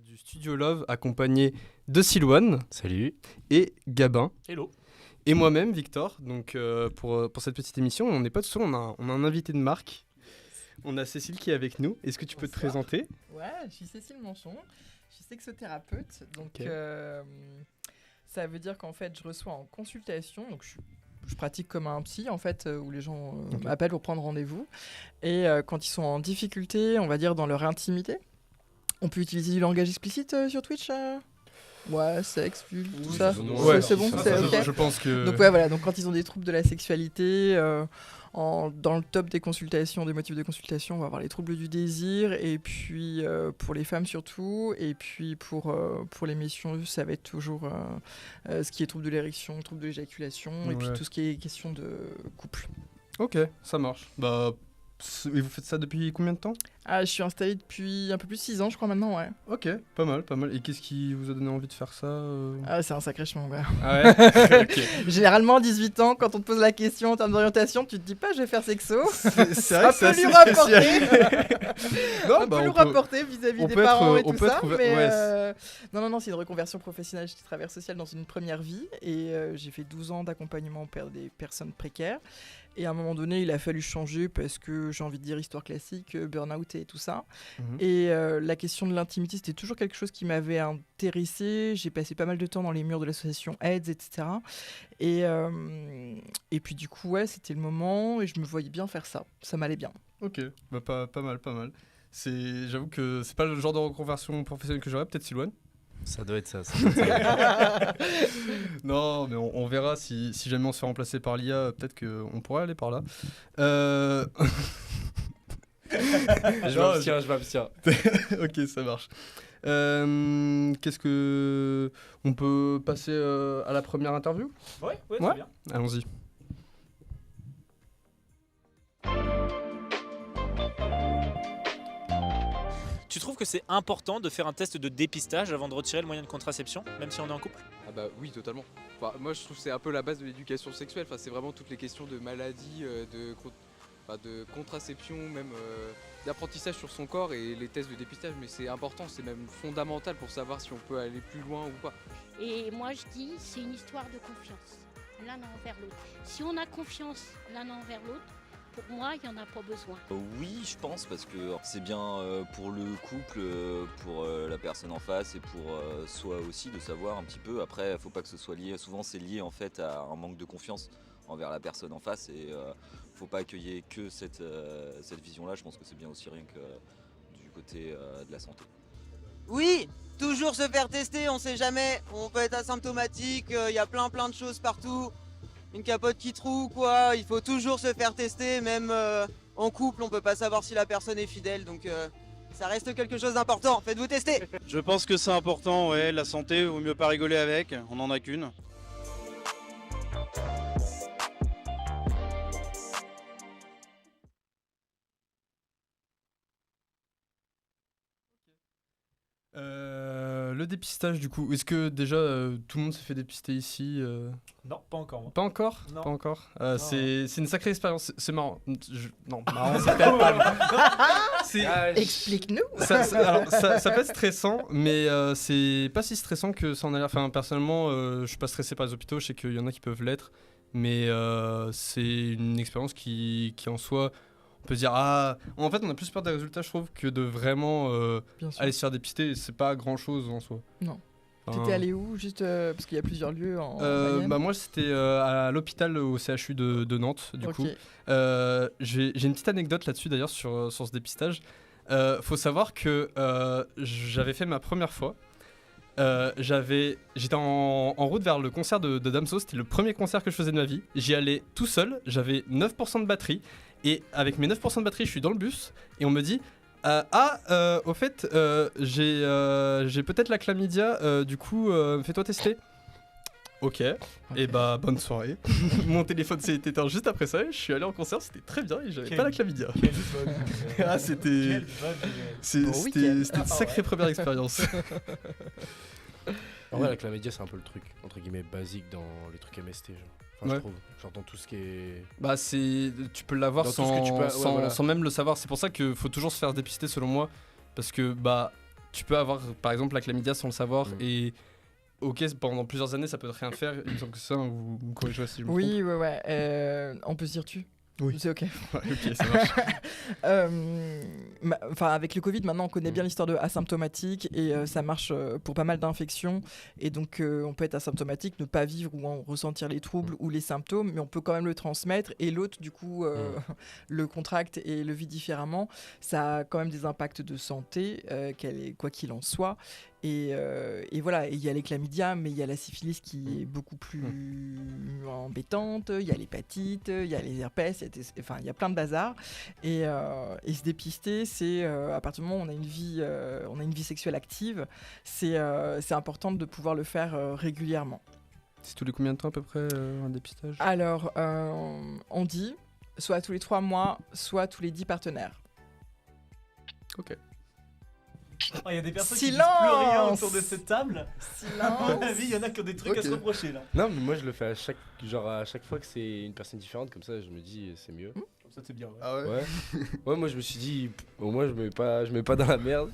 Du Studio Love, accompagné de Silouane. Salut. Et Gabin. Hello. Et moi-même, Victor. Donc pour cette petite émission, on n'est pas tout seul, on a un invité de marque. On a Cécile qui est avec nous. Est-ce que tu peux te présenter ? Ouais, je suis Cécile Manchon, je suis sexothérapeute. Donc Ok. ça veut dire qu'en fait, je reçois en consultation. Donc je pratique comme un psy en fait, où les gens m'appellent pour prendre rendez-vous. Et quand ils sont en difficulté, on va dire dans leur intimité, on peut utiliser du langage explicite sur Twitch. Ouais, sexe, pub, tout ça. Ouais, c'est bon, c'est ok. Je pense que... Donc ouais, voilà. Donc quand ils ont des troubles de la sexualité, dans le top des consultations, des motifs de consultation, on va avoir les troubles du désir, et puis pour les femmes surtout, et puis pour les messieurs, ça va être toujours ce qui est trouble de l'érection, trouble de l'éjaculation, et puis tout ce qui est question de couple. Ok, ça marche. Et vous faites ça depuis combien de temps ? Je suis installée depuis un peu plus de 6 ans, je crois maintenant, ouais. Ok, pas mal. Et qu'est-ce qui vous a donné envie de faire ça C'est un sacré chemin, ouais. Ah ouais. Ok. Généralement, 18 ans, quand on te pose la question en termes d'orientation, tu te dis pas je vais faire sexo. C'est vrai que c'est lui assez spécial. Non, on peut lui rapporter vis-à-vis des parents et tout ça, mais non, c'est une reconversion professionnelle. J'étais travailleur social dans une première vie et j'ai fait 12 ans d'accompagnement auprès des personnes précaires. Et à un moment donné, il a fallu changer parce que, j'ai envie de dire, histoire classique, burn-out et tout ça. Et la question de l'intimité, c'était toujours quelque chose qui m'avait intéressée. J'ai passé pas mal de temps dans les murs de l'association AIDS, etc. Et puis du coup, ouais, c'était le moment et je me voyais bien faire ça. Ça m'allait bien. Ok, pas mal. J'avoue que c'est pas le genre de reconversion professionnelle que j'aurais, peut-être Silouane. Ça doit être ça. Non, mais on verra si jamais on se fait remplacer par l'IA, peut-être qu'on pourrait aller par là. Je m'abstiens. Ok, ça marche. Qu'est-ce que... On peut passer à la première interview ? Ouais, très bien. Allons-y. Tu trouves que c'est important de faire un test de dépistage avant de retirer le moyen de contraception, même si on est en couple ? Ah bah oui, totalement. Enfin, moi je trouve que c'est un peu la base de l'éducation sexuelle. Enfin, c'est vraiment toutes les questions de maladie, de contraception, même d'apprentissage sur son corps et les tests de dépistage. Mais c'est important, c'est même fondamental pour savoir si on peut aller plus loin ou pas. Et moi je dis, c'est une histoire de confiance, l'un envers l'autre. Si on a confiance l'un envers l'autre, pour moi, il n'y en a pas besoin. Oui, je pense, parce que c'est bien pour le couple, pour la personne en face et pour soi aussi de savoir un petit peu. Après, il ne faut pas que ce soit lié. Souvent, c'est lié en fait à un manque de confiance envers la personne en face et il ne faut pas qu'il y ait que cette vision-là. Je pense que c'est bien aussi rien que du côté de la santé. Oui, toujours se faire tester, on sait jamais. On peut être asymptomatique, il y a plein de choses partout. Une capote qui troue quoi, il faut toujours se faire tester, même en couple, on peut pas savoir si la personne est fidèle, donc ça reste quelque chose d'important, faites-vous tester. Je pense que c'est important, ouais, la santé, vaut mieux pas rigoler avec, on en a qu'une. Le dépistage du coup, est-ce que déjà tout le monde s'est fait dépister ici Non, pas encore. Moi. Pas encore. Non. Pas encore. Non. C'est une sacrée expérience. C'est marrant. Non, marrant, c'est peut-être pas. Explique-nous. Ça peut être stressant, mais c'est pas si stressant que ça en a l'air. Enfin, personnellement, je suis pas stressé par les hôpitaux. Je sais qu'il y en a qui peuvent l'être, mais c'est une expérience qui en soi, on peut se dire en fait, on a plus peur des résultats, je trouve, que de vraiment aller se faire dépister. C'est pas grand-chose en soi. Non. T'étais allé où, juste parce qu'il y a plusieurs lieux en Mayenne. Moi, c'était à l'hôpital au CHU de Nantes, du coup. J'ai une petite anecdote là-dessus, d'ailleurs, sur ce dépistage. Faut savoir que j'avais fait ma première fois. J'étais en route vers le concert de Damso. C'était le premier concert que je faisais de ma vie. J'y allais tout seul, j'avais 9% de batterie. Et avec mes 9% de batterie, je suis dans le bus. Et on me dit... au fait, j'ai peut-être la chlamydia, du coup, fais-toi tester. Ok, et bonne soirée. Mon téléphone s'est éteint juste après ça, je suis allé en concert, c'était très bien et j'avais pas la chlamydia. C'était une sacrée première expérience. En vrai, la chlamydia, c'est un peu le truc, entre guillemets, basique dans les trucs MST, genre. Enfin, je trouve. Genre dans tout ce qui est... Tu peux l'avoir sans même le savoir. C'est pour ça qu'il faut toujours se faire dépister, selon moi. Parce que, tu peux avoir par exemple la chlamydia sans le savoir et ok, pendant plusieurs années ça peut rien faire, il me semble que c'est ça, vous me corrigez si je me trompe. Oui, on peut se dire tu. Oui. C'est ok. Ok, ça marche. Avec le Covid, maintenant on connaît bien l'histoire de asymptomatique et ça marche pour pas mal d'infections. Et donc on peut être asymptomatique, ne pas vivre ou en ressentir les troubles ou les symptômes, mais on peut quand même le transmettre et l'autre du coup le contracte et le vit différemment. Ça a quand même des impacts de santé, quoi qu'il en soit. Et voilà, il y a les chlamydia, mais il y a la syphilis qui est beaucoup plus embêtante, il y a l'hépatite, il y a les herpès, il y a plein de bazar. Et se dépister, c'est à partir du moment où on a une vie sexuelle active, c'est important de pouvoir le faire régulièrement. C'est tous les combien de temps à peu près un dépistage ? Alors, on dit soit tous les 3 mois, soit tous les 10 partenaires. Ok. Il y a des personnes qui disent plus rien autour de cette table. Silence. À mon avis, il y en a qui ont des trucs à se reprocher là. Non, mais moi je le fais à chaque fois que c'est une personne différente, comme ça je me dis c'est mieux. Comme ça c'est bien. Ouais. Ah ouais. Ouais, moi je me suis dit au moins je me mets pas dans la merde.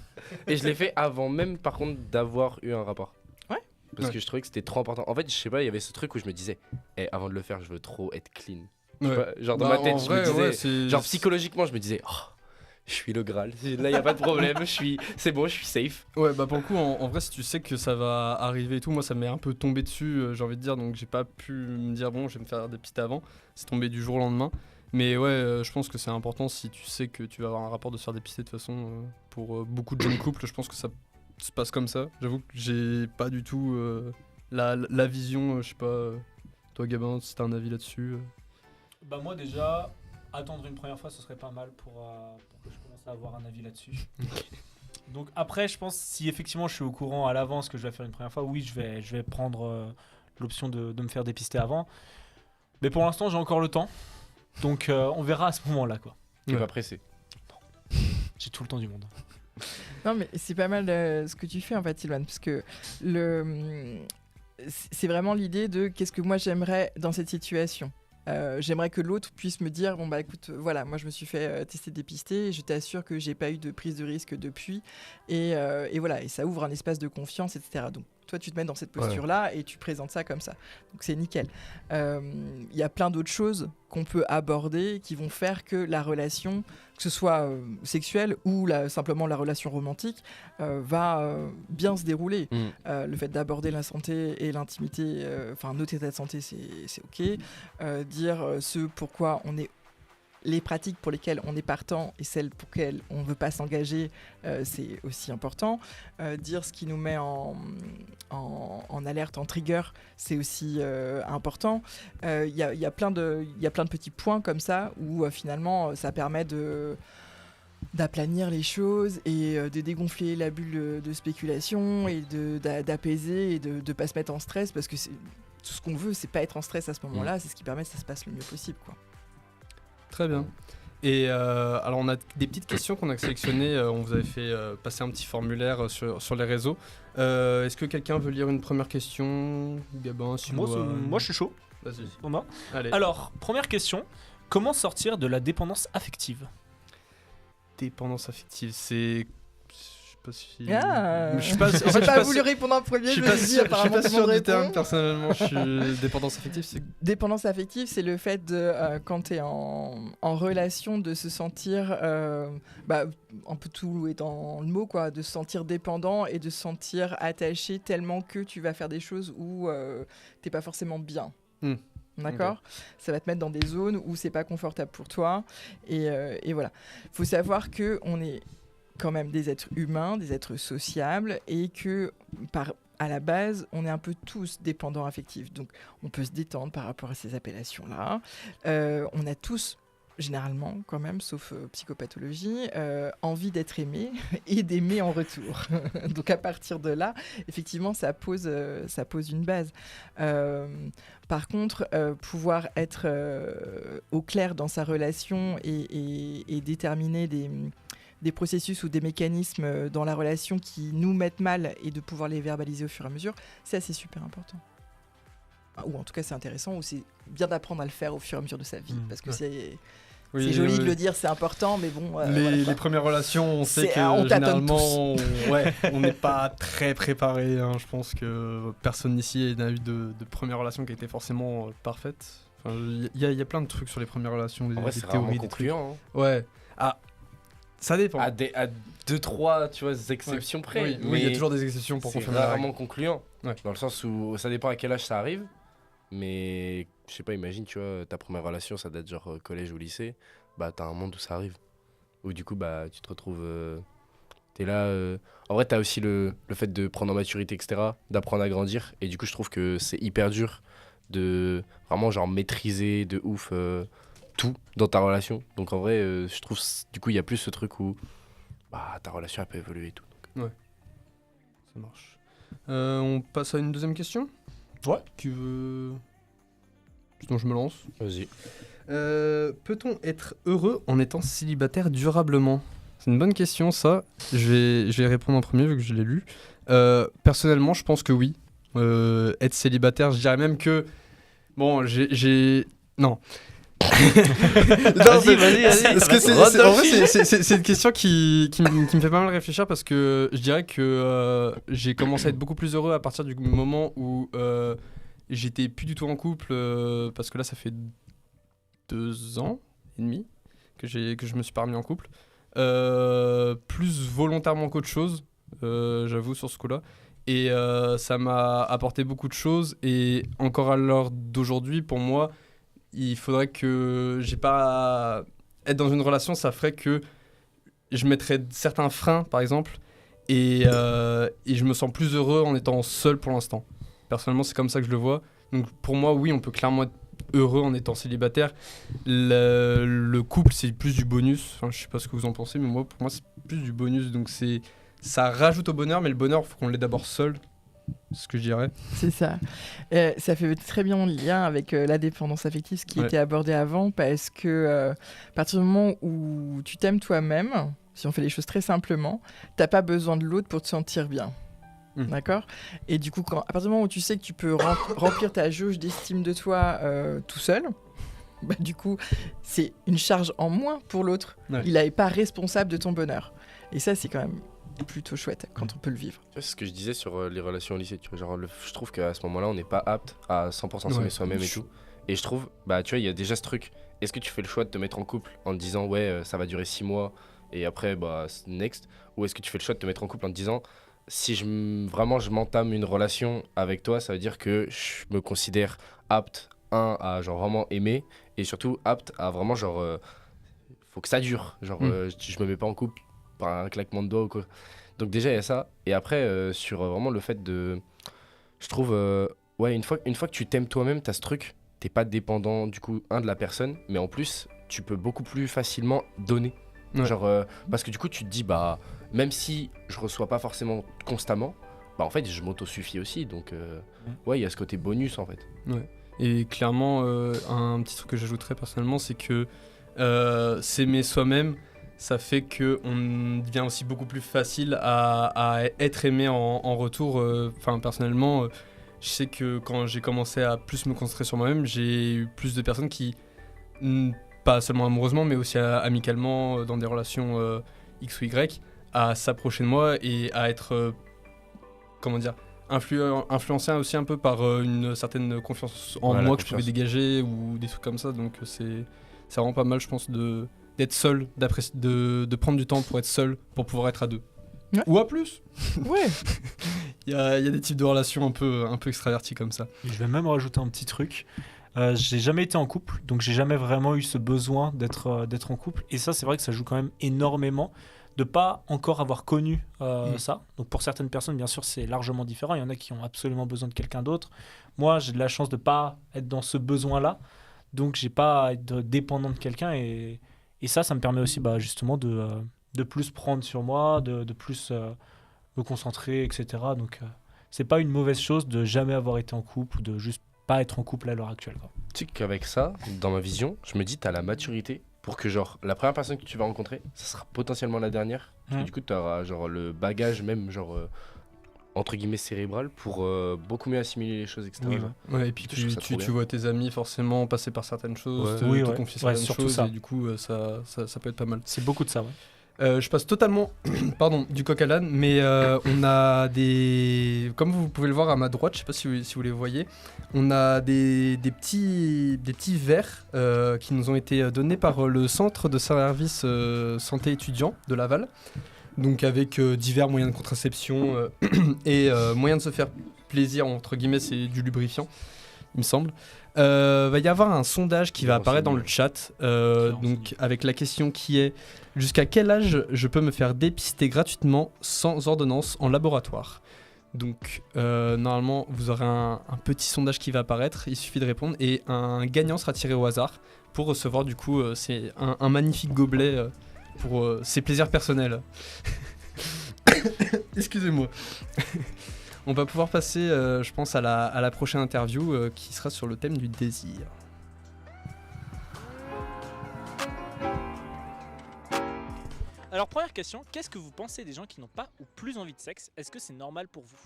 Et je l'ai fait avant même par contre d'avoir eu un rapport. Ouais. Parce que je trouvais que c'était trop important. En fait, je sais pas, il y avait ce truc où je me disais avant de le faire, je veux trop être clean. Ouais. Pas, genre dans ma tête, je me disais genre psychologiquement, je me disais je suis le Graal, là y a pas de problème, c'est bon, je suis safe. Ouais, bah pour le coup, en vrai, si tu sais que ça va arriver et tout, moi ça m'est un peu tombé dessus, j'ai envie de dire, donc j'ai pas pu me dire bon, je vais me faire dépister avant, c'est tombé du jour au lendemain. Mais ouais, je pense que c'est important si tu sais que tu vas avoir un rapport de se faire dépister de toute façon. Pour beaucoup de jeunes couples, je pense que ça se passe comme ça. J'avoue que j'ai pas du tout la vision, je sais pas, toi Gabin, si t'as un avis là-dessus. Bah moi déjà, attendre une première fois ce serait pas mal pour que je commence à avoir un avis là-dessus. Donc après je pense si effectivement je suis au courant à l'avance que je vais faire une première fois, oui je vais prendre l'option de me faire dépister avant. Mais pour l'instant j'ai encore le temps, donc on verra à ce moment-là quoi. T'es pas pressé? Non. J'ai tout le temps du monde. Non mais c'est pas mal ce que tu fais en fait Sylvain, parce que c'est vraiment l'idée de qu'est-ce que moi j'aimerais dans cette situation. J'aimerais que l'autre puisse me dire bon bah écoute voilà, moi je me suis fait tester dépister et je t'assure que j'ai pas eu de prise de risque depuis et voilà, et ça ouvre un espace de confiance, etc. Donc toi tu te mets dans cette posture là et tu présentes ça comme ça, donc c'est nickel. Il y a plein d'autres choses qu'on peut aborder qui vont faire que la relation, que ce soit sexuelle ou simplement la relation romantique, va bien se dérouler. Le fait d'aborder la santé et l'intimité, notre état de santé, c'est ok. Dire ce pourquoi on est, les pratiques pour lesquelles on est partant et celles pour lesquelles on ne veut pas s'engager, c'est aussi important. Dire ce qui nous met en alerte, en trigger, c'est aussi important. Il y a plein de petits points comme ça où finalement ça permet d'aplanir les choses et de dégonfler la bulle de spéculation et d'apaiser et de ne pas se mettre en stress, parce que tout ce qu'on veut, c'est pas être en stress à ce moment-là, c'est ce qui permet que ça se passe le mieux possible, quoi. Très bien. Et alors on a des petites questions qu'on a sélectionnées, on vous avait fait passer un petit formulaire sur les réseaux. Est-ce que quelqu'un veut lire une première question? Gabin, si moi je suis chaud. Vas-y. Thomas. Allez. Alors, première question, comment sortir de la dépendance affective? Dépendance affective, c'est... Je suis pas voulu répondre en premier, je me suis dit apparemment je suis pas sûr du terme personnellement. Dépendance affective, c'est... Dépendance affective, c'est le fait de quand tu es en relation de se sentir un peu tout est dans le mot quoi, de se sentir dépendant et de se sentir attaché tellement que tu vas faire des choses où t'es pas forcément bien. D'accord, okay. Ça va te mettre dans des zones où c'est pas confortable pour toi et voilà. Faut savoir que on est quand même des êtres humains, des êtres sociables, et que à la base, on est un peu tous dépendants affectifs. Donc, on peut se détendre par rapport à ces appellations-là. On a tous, généralement, quand même, sauf psychopathologie, envie d'être aimé et d'aimer en retour. Donc, à partir de là, effectivement, ça pose une base. Par contre, pouvoir être au clair dans sa relation et déterminer des processus ou des mécanismes dans la relation qui nous mettent mal et de pouvoir les verbaliser au fur et à mesure, c'est super important. Ou en tout cas c'est intéressant, ou c'est bien d'apprendre à le faire au fur et à mesure de sa vie, parce que c'est joli de le dire, c'est important, mais bon. Les premières relations, on sait que généralement, on n'est pas très préparé. Je pense que personne ici n'a eu de première relation qui a été forcément parfaite. Il y a plein de trucs sur les premières relations, des c'est théories, concluant. Ouais. Ça dépend. À 2-3 tu vois, exceptions près. Oui, il y a toujours des exceptions pour confirmer. C'est vraiment concluant. Ouais. Dans le sens où ça dépend à quel âge ça arrive. Mais je sais pas, imagine, tu vois, ta première relation, ça date genre collège ou lycée. Bah, t'as un monde où ça arrive. Où du coup, bah, tu te retrouves. T'es là. En vrai, t'as aussi le fait de prendre en maturité, etc. D'apprendre à grandir. Et du coup, je trouve que c'est hyper dur de vraiment genre maîtriser de ouf tout dans ta relation. Donc en vrai, je trouve du coup il y a plus ce truc où bah ta relation elle peut évoluer et tout. Donc. Ouais, ça marche. On passe à une deuxième question. Ouais. Qui veut... Sinon je me lance. Vas-y. Peut-on être heureux en étant célibataire durablement ? C'est une bonne question ça. Je vais répondre en premier vu que je l'ai lu. Personnellement, je pense que oui. Être célibataire, je dirais même que bon, non. Vas-y. Parce que en vrai, c'est une question qui me fait pas mal réfléchir parce que je dirais que j'ai commencé à être beaucoup plus heureux à partir du moment où j'étais plus du tout en couple parce que là, ça fait 2 ans et demi que je me suis pas remis en couple. Plus volontairement qu'autre chose, j'avoue, sur ce coup-là. Et ça m'a apporté beaucoup de choses. Et encore à l'heure d'aujourd'hui, pour moi, il faudrait que j'ai pas être dans une relation, ça ferait que je mettrais certains freins, par exemple, et je me sens plus heureux en étant seul pour l'instant. Personnellement, c'est comme ça que je le vois. Donc pour moi, oui, on peut clairement être heureux en étant célibataire. Le couple, c'est plus du bonus. Enfin, je sais pas ce que vous en pensez, mais pour moi, c'est plus du bonus. Donc ça rajoute au bonheur, mais le bonheur, il faut qu'on l'ait d'abord seul. C'est ce que je dirais. C'est ça. Ça fait très bien lien avec la dépendance affective, ce qui était abordé avant, parce que à partir du moment où tu t'aimes toi-même, si on fait les choses très simplement, t'as pas besoin de l'autre pour te sentir bien. D'accord ? Et du coup, à partir du moment où tu sais que tu peux remplir ta jauge d'estime de toi tout seul, bah, du coup, c'est une charge en moins pour l'autre. Ouais. Il n'est pas responsable de ton bonheur. Et ça, c'est quand même plutôt chouette quand on peut le vivre. C'est ce que je disais sur les relations au lycée. Tu vois, genre, je trouve qu'à ce moment-là, on n'est pas apte à 100% s'aimer soi-même et tout. Et je trouve, bah, tu vois, il y a déjà ce truc. Est-ce que tu fais le choix de te mettre en couple en te disant, ouais, ça va durer 6 mois et après, bah, next ? Ou est-ce que tu fais le choix de te mettre en couple en te disant, si je m'entame une relation avec toi, ça veut dire que je me considère apte, à genre vraiment aimer, et surtout apte à vraiment genre faut que ça dure, genre je me mets pas en couple par un claquement de doigts ou quoi. Donc déjà il y a ça, et après sur vraiment le fait de, je trouve ouais, une fois que tu t'aimes toi-même, t'as ce truc, t'es pas dépendant du coup de la personne, mais en plus tu peux beaucoup plus facilement donner. Genre parce que du coup tu te dis bah même si je reçois pas forcément constamment, bah en fait je m'auto-suffis aussi, donc ouais, il y a ce côté bonus en fait. Ouais. Et clairement un petit truc que j'ajouterais personnellement, c'est que s'aimer soi-même, ça fait qu'on devient aussi beaucoup plus facile à être aimé en retour. Enfin personnellement, je sais que quand j'ai commencé à plus me concentrer sur moi-même, j'ai eu plus de personnes qui, pas seulement amoureusement, mais aussi amicalement, dans des relations X ou Y, à s'approcher de moi et à être, comment dire, influencé aussi un peu par une certaine confiance en moi que je pouvais dégager ou des trucs comme ça. Donc c'est vraiment pas mal, je pense, d'être seul, de prendre du temps pour être seul, pour pouvoir être à deux. Ouais. Ou à plus. Ouais. Il y a des types de relations un peu extravertis comme ça. Je vais même rajouter un petit truc. J'ai jamais été en couple, donc j'ai jamais vraiment eu ce besoin d'être en couple. Et ça, c'est vrai que ça joue quand même énormément de pas encore avoir connu ça. Donc pour certaines personnes, bien sûr, c'est largement différent. Il y en a qui ont absolument besoin de quelqu'un d'autre. Moi, j'ai de la chance de pas être dans ce besoin-là, donc j'ai pas à être dépendant de quelqu'un. Et ça me permet aussi justement de plus prendre sur moi, de plus me concentrer, etc. Donc c'est pas une mauvaise chose de jamais avoir été en couple ou de juste pas être en couple à l'heure actuelle, quoi. Tu sais qu'avec ça, dans ma vision, je me dis t'as la maturité pour que genre la première personne que tu vas rencontrer, ça sera potentiellement la dernière. Parce que du coup tu auras genre le bagage même genre entre guillemets cérébrale pour beaucoup mieux assimiler les choses, etc. Ouais, et puis tu vois tes amis forcément passer par certaines choses, te confier certaines choses, et du coup ça peut être pas mal. C'est beaucoup de ça, je passe totalement du coq à l'âne, mais on a des... Comme vous pouvez le voir à ma droite, je sais pas si vous les voyez, on a des petits verres qui nous ont été donnés par le centre de service santé étudiant de Laval. Donc avec divers moyens de contraception et moyens de se faire plaisir, entre guillemets, c'est du lubrifiant, il me semble. Va y avoir un sondage qui va apparaître dans le chat, donc avec la question qui est: jusqu'à quel âge je peux me faire dépister gratuitement sans ordonnance en laboratoire? Donc normalement vous aurez un petit sondage qui va apparaître, il suffit de répondre et un gagnant sera tiré au hasard pour recevoir du coup c'est un magnifique gobelet pour ses plaisirs personnels. Excusez-moi. On va pouvoir passer, je pense, à la prochaine interview qui sera sur le thème du désir. Alors première question, qu'est-ce que vous pensez des gens qui n'ont pas ou plus envie de sexe? Est-ce que c'est normal pour vous?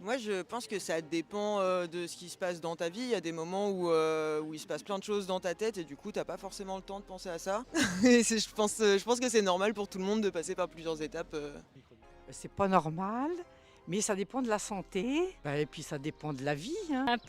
Moi je pense que ça dépend de ce qui se passe dans ta vie. Il y a des moments où il se passe plein de choses dans ta tête et du coup t'as pas forcément le temps de penser à ça. Et je pense que c'est normal pour tout le monde de passer par plusieurs étapes. C'est pas normal, mais ça dépend de la santé et puis ça dépend de la vie.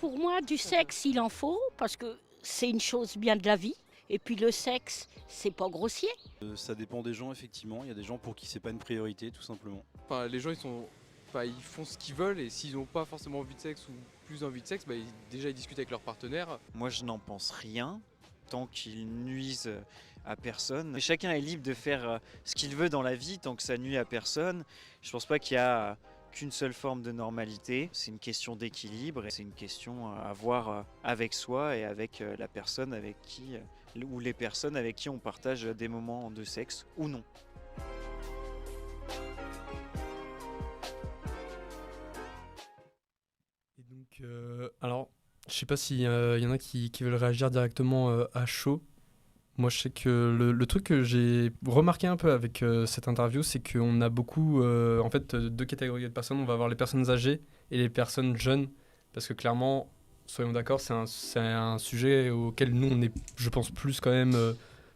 Pour moi, du sexe, il en faut parce que c'est une chose bien de la vie. Et puis le sexe, c'est pas grossier. Ça dépend des gens, effectivement. Il y a des gens pour qui c'est pas une priorité, tout simplement. Enfin, les gens, ils font ce qu'ils veulent et s'ils n'ont pas forcément envie de sexe ou plus envie de sexe, ils discutent avec leur partenaire. Moi, je n'en pense rien tant qu'ils nuisent à personne. Chacun est libre de faire ce qu'il veut dans la vie tant que ça nuit à personne. Je pense pas qu'il y a qu'une seule forme de normalité. C'est une question d'équilibre et c'est une question à voir avec soi et avec la personne avec qui ou les personnes avec qui on partage des moments de sexe ou non. Et donc, alors, je sais pas s'il y en a qui veulent réagir directement à chaud. Moi, je sais que le truc que j'ai remarqué un peu avec cette interview, c'est qu'on a beaucoup, en fait, deux catégories de personnes. On va avoir les personnes âgées et les personnes jeunes, parce que clairement, soyons d'accord, c'est un sujet auquel nous, on est, je pense, plus quand même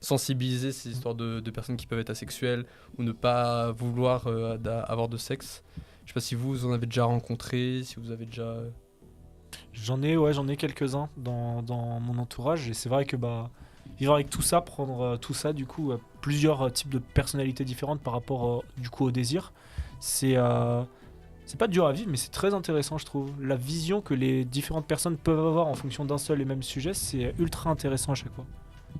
sensibilisés, ces histoires de personnes qui peuvent être asexuelles ou ne pas vouloir avoir de sexe. Je sais pas si vous en avez déjà rencontré, si vous avez déjà... J'en ai quelques-uns dans mon entourage et c'est vrai que vivre avec tout ça, prendre tout ça, du coup, plusieurs types de personnalités différentes par rapport du coup au désir, c'est pas dur à vivre, mais c'est très intéressant, je trouve. La vision que les différentes personnes peuvent avoir en fonction d'un seul et même sujet, c'est ultra intéressant à chaque fois.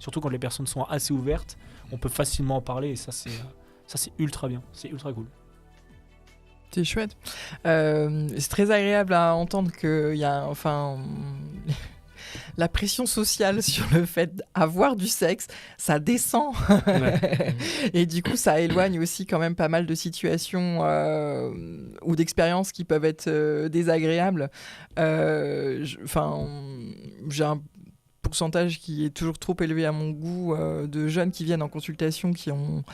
Surtout quand les personnes sont assez ouvertes, on peut facilement en parler et ça c'est ultra bien, c'est ultra cool. C'est chouette. C'est très agréable à entendre qu'il y a la pression sociale sur le fait d'avoir du sexe, ça descend. Ouais. Et du coup, ça éloigne aussi quand même pas mal de situations ou d'expériences qui peuvent être désagréables. J'ai un pourcentage qui est toujours trop élevé à mon goût de jeunes qui viennent en consultation qui ont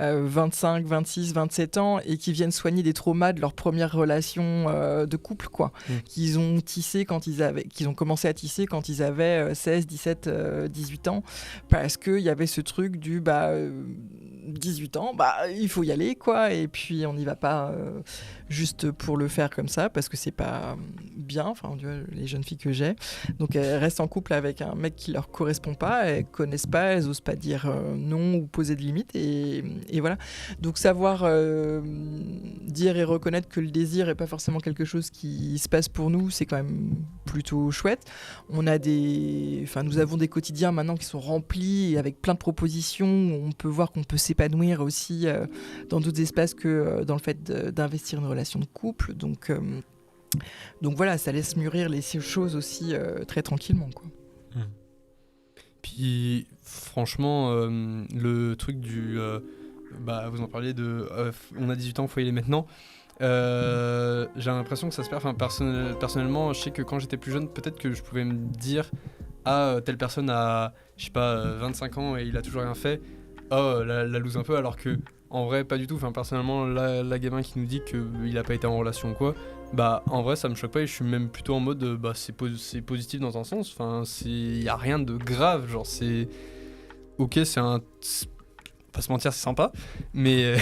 25, 26, 27 ans et qui viennent soigner des traumas de leur première relation de couple, quoi. Qu'ils ont tissé qu'ils ont commencé à tisser quand ils avaient 16, 17, 18 ans, parce qu'il y avait ce truc du 18 ans, il faut y aller, quoi, et puis on n'y va pas juste pour le faire comme ça, parce que c'est pas bien, enfin, les jeunes filles que j'ai, donc elles restent en couple avec un mec qui leur correspond pas, elles connaissent pas, elles osent pas dire non ou poser de limites, et voilà. Donc savoir dire et reconnaître que le désir est pas forcément quelque chose qui se passe pour nous, c'est quand même plutôt chouette. Nous avons des quotidiens maintenant qui sont remplis avec plein de propositions, on peut voir qu'on peut s'épanouir aussi dans d'autres espaces que dans le fait d'investir une relation de couple, donc voilà, ça laisse mûrir les choses aussi très tranquillement, quoi. Puis franchement, le truc du vous en parliez de on a 18 ans, faut y aller maintenant. J'ai l'impression que ça se perd. Enfin, personnellement, je sais que quand j'étais plus jeune, peut-être que je pouvais me dire telle personne a, je sais pas, 25 ans et il a toujours rien fait. La loose un peu, alors que En vrai, pas du tout. Enfin, personnellement, la gamin qui nous dit qu'il a pas été en relation ou quoi, bah en vrai, ça me choque pas et je suis même plutôt en mode bah c'est positif dans un sens. Enfin, y a rien de grave. Genre, c'est. Ok, c'est un. Pas se mentir, c'est sympa, mais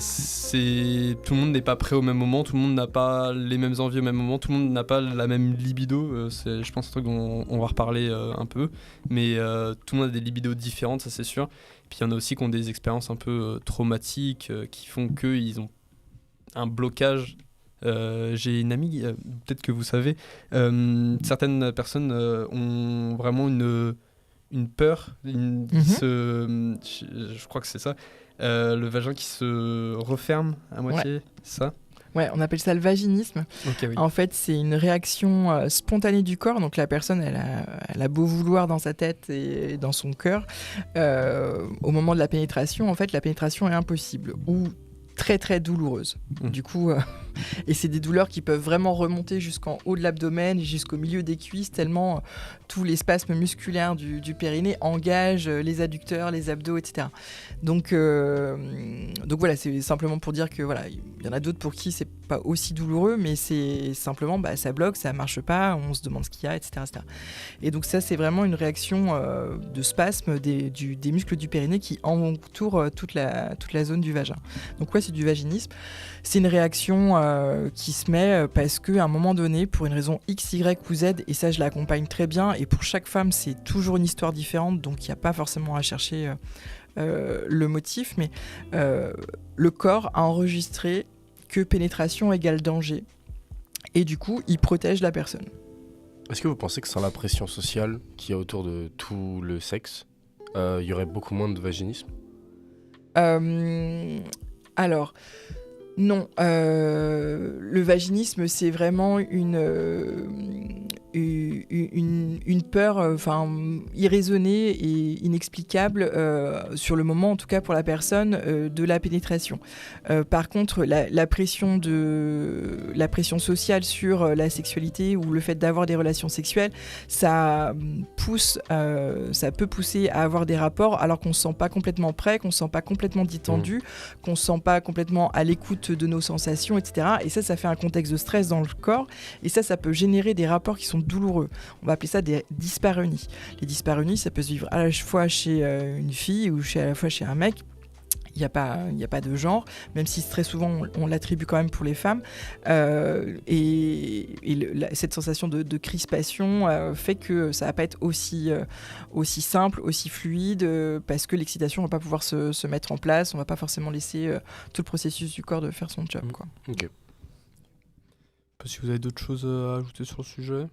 c'est tout le monde n'est pas prêt au même moment, tout le monde n'a pas les mêmes envies au même moment, tout le monde n'a pas la même libido. C'est, je pense, un truc dont on va reparler un peu, mais tout le monde a des libidos différentes, ça c'est sûr. Puis il y en a aussi qui ont des expériences un peu traumatiques qui font qu'ils ont un blocage. J'ai une amie, peut-être que vous savez, certaines personnes ont vraiment une peur, je crois que c'est ça, le vagin qui se referme à moitié, ça. Ouais, on appelle ça le vaginisme. Okay, oui. En fait, c'est une réaction spontanée du corps. Donc la personne, elle a beau vouloir dans sa tête et dans son cœur. Au moment de la pénétration, en fait, la pénétration est impossible ou très très douloureuse. Du coup, et c'est des douleurs qui peuvent vraiment remonter jusqu'en haut de l'abdomen et jusqu'au milieu des cuisses, tellement tous les spasmes musculaires du périnée engagent les adducteurs, les abdos, etc. Donc voilà, c'est simplement pour dire que voilà, il y en a d'autres pour qui c'est pas aussi douloureux, mais c'est simplement ça bloque, ça marche pas, on se demande ce qu'il y a, etc. Et donc ça, c'est vraiment une réaction de spasme des muscles du périnée qui entourent toute la zone du vagin. Donc ouais, c'est du vaginisme. C'est une réaction qui se met parce qu'à un moment donné, pour une raison X, Y ou Z, et ça je l'accompagne très bien, et pour chaque femme c'est toujours une histoire différente, donc il n'y a pas forcément à chercher le motif, mais le corps a enregistré que pénétration égale danger, et du coup il protège la personne. Est-ce que vous pensez que sans la pression sociale qu'il y a autour de tout le sexe, il y aurait beaucoup moins de vaginisme ? Alors, non. Le vaginisme, c'est vraiment une peur irraisonnée et inexplicable, sur le moment, en tout cas pour la personne, de la pénétration. Par contre, la pression sociale sur la sexualité ou le fait d'avoir des relations sexuelles, ça peut pousser à avoir des rapports alors qu'on ne se sent pas complètement prêt, qu'on ne se sent pas complètement détendu, qu'on ne se sent pas complètement à l'écoute de nos sensations, etc. Et ça fait un contexte de stress dans le corps, et ça peut générer des rapports qui sont douloureux. On va appeler ça des dyspareunies. Les dyspareunies, ça peut se vivre à la fois chez une fille ou à la fois chez un mec. Il n'y a pas de genre, même si très souvent on l'attribue quand même pour les femmes. Cette sensation de crispation fait que ça ne va pas être aussi simple, aussi fluide, parce que l'excitation ne va pas pouvoir se mettre en place. On ne va pas forcément laisser tout le processus du corps de faire son job. Quoi. Ok. Si vous avez d'autres choses à ajouter sur le sujet ?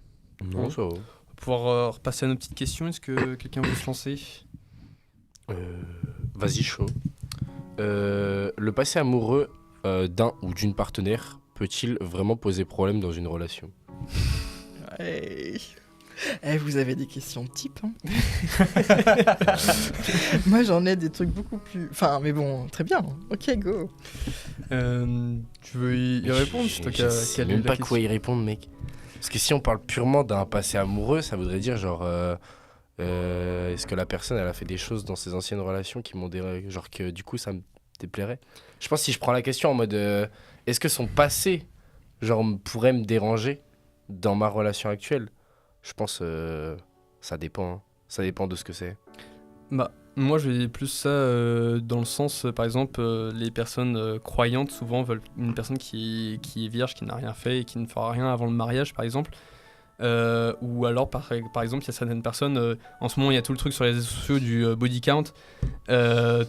Non, ça va. On va pouvoir repasser à nos petites questions. Est-ce que quelqu'un veut se lancer ? Vas-y, chaud. Le passé amoureux d'un ou d'une partenaire peut-il vraiment poser problème dans une relation ? Vous avez des questions de type, hein. Moi j'en ai des trucs beaucoup plus... Enfin mais bon, très bien, ok, go. Tu veux y répondre ? Je sais même pas quoi y répondre, mec. Parce que si on parle purement d'un passé amoureux, ça voudrait dire genre... est-ce que la personne elle a fait des choses dans ses anciennes relations qui m'ont dérangé, genre que du coup ça me déplairait ? Je pense que si je prends la question en mode est-ce que son passé genre pourrait me déranger dans ma relation actuelle, je pense ça dépend, hein. Ça dépend de ce que c'est. Bah moi je vais plus ça dans le sens par exemple les personnes croyantes souvent veulent une personne qui est vierge, qui n'a rien fait et qui ne fera rien avant le mariage par exemple. Ou alors par exemple il y a certaines personnes en ce moment il y a tout le truc sur les réseaux sociaux du body count,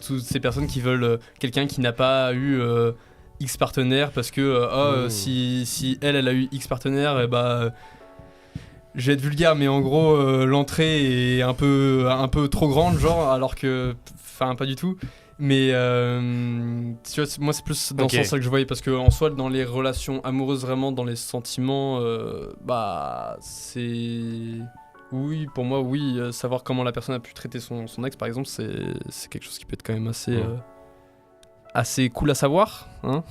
toutes ces personnes qui veulent quelqu'un qui n'a pas eu X partenaire parce que si elle a eu X partenaire, et bah je vais être vulgaire mais en gros l'entrée est un peu trop grande genre, alors que enfin pas du tout. Mais tu vois, moi c'est plus dans ce sens-là que je voyais, parce que en soi dans les relations amoureuses, vraiment dans les sentiments, bah c'est... Oui, pour moi oui, savoir comment la personne a pu traiter son ex par exemple, c'est quelque chose qui peut être quand même assez cool à savoir, hein.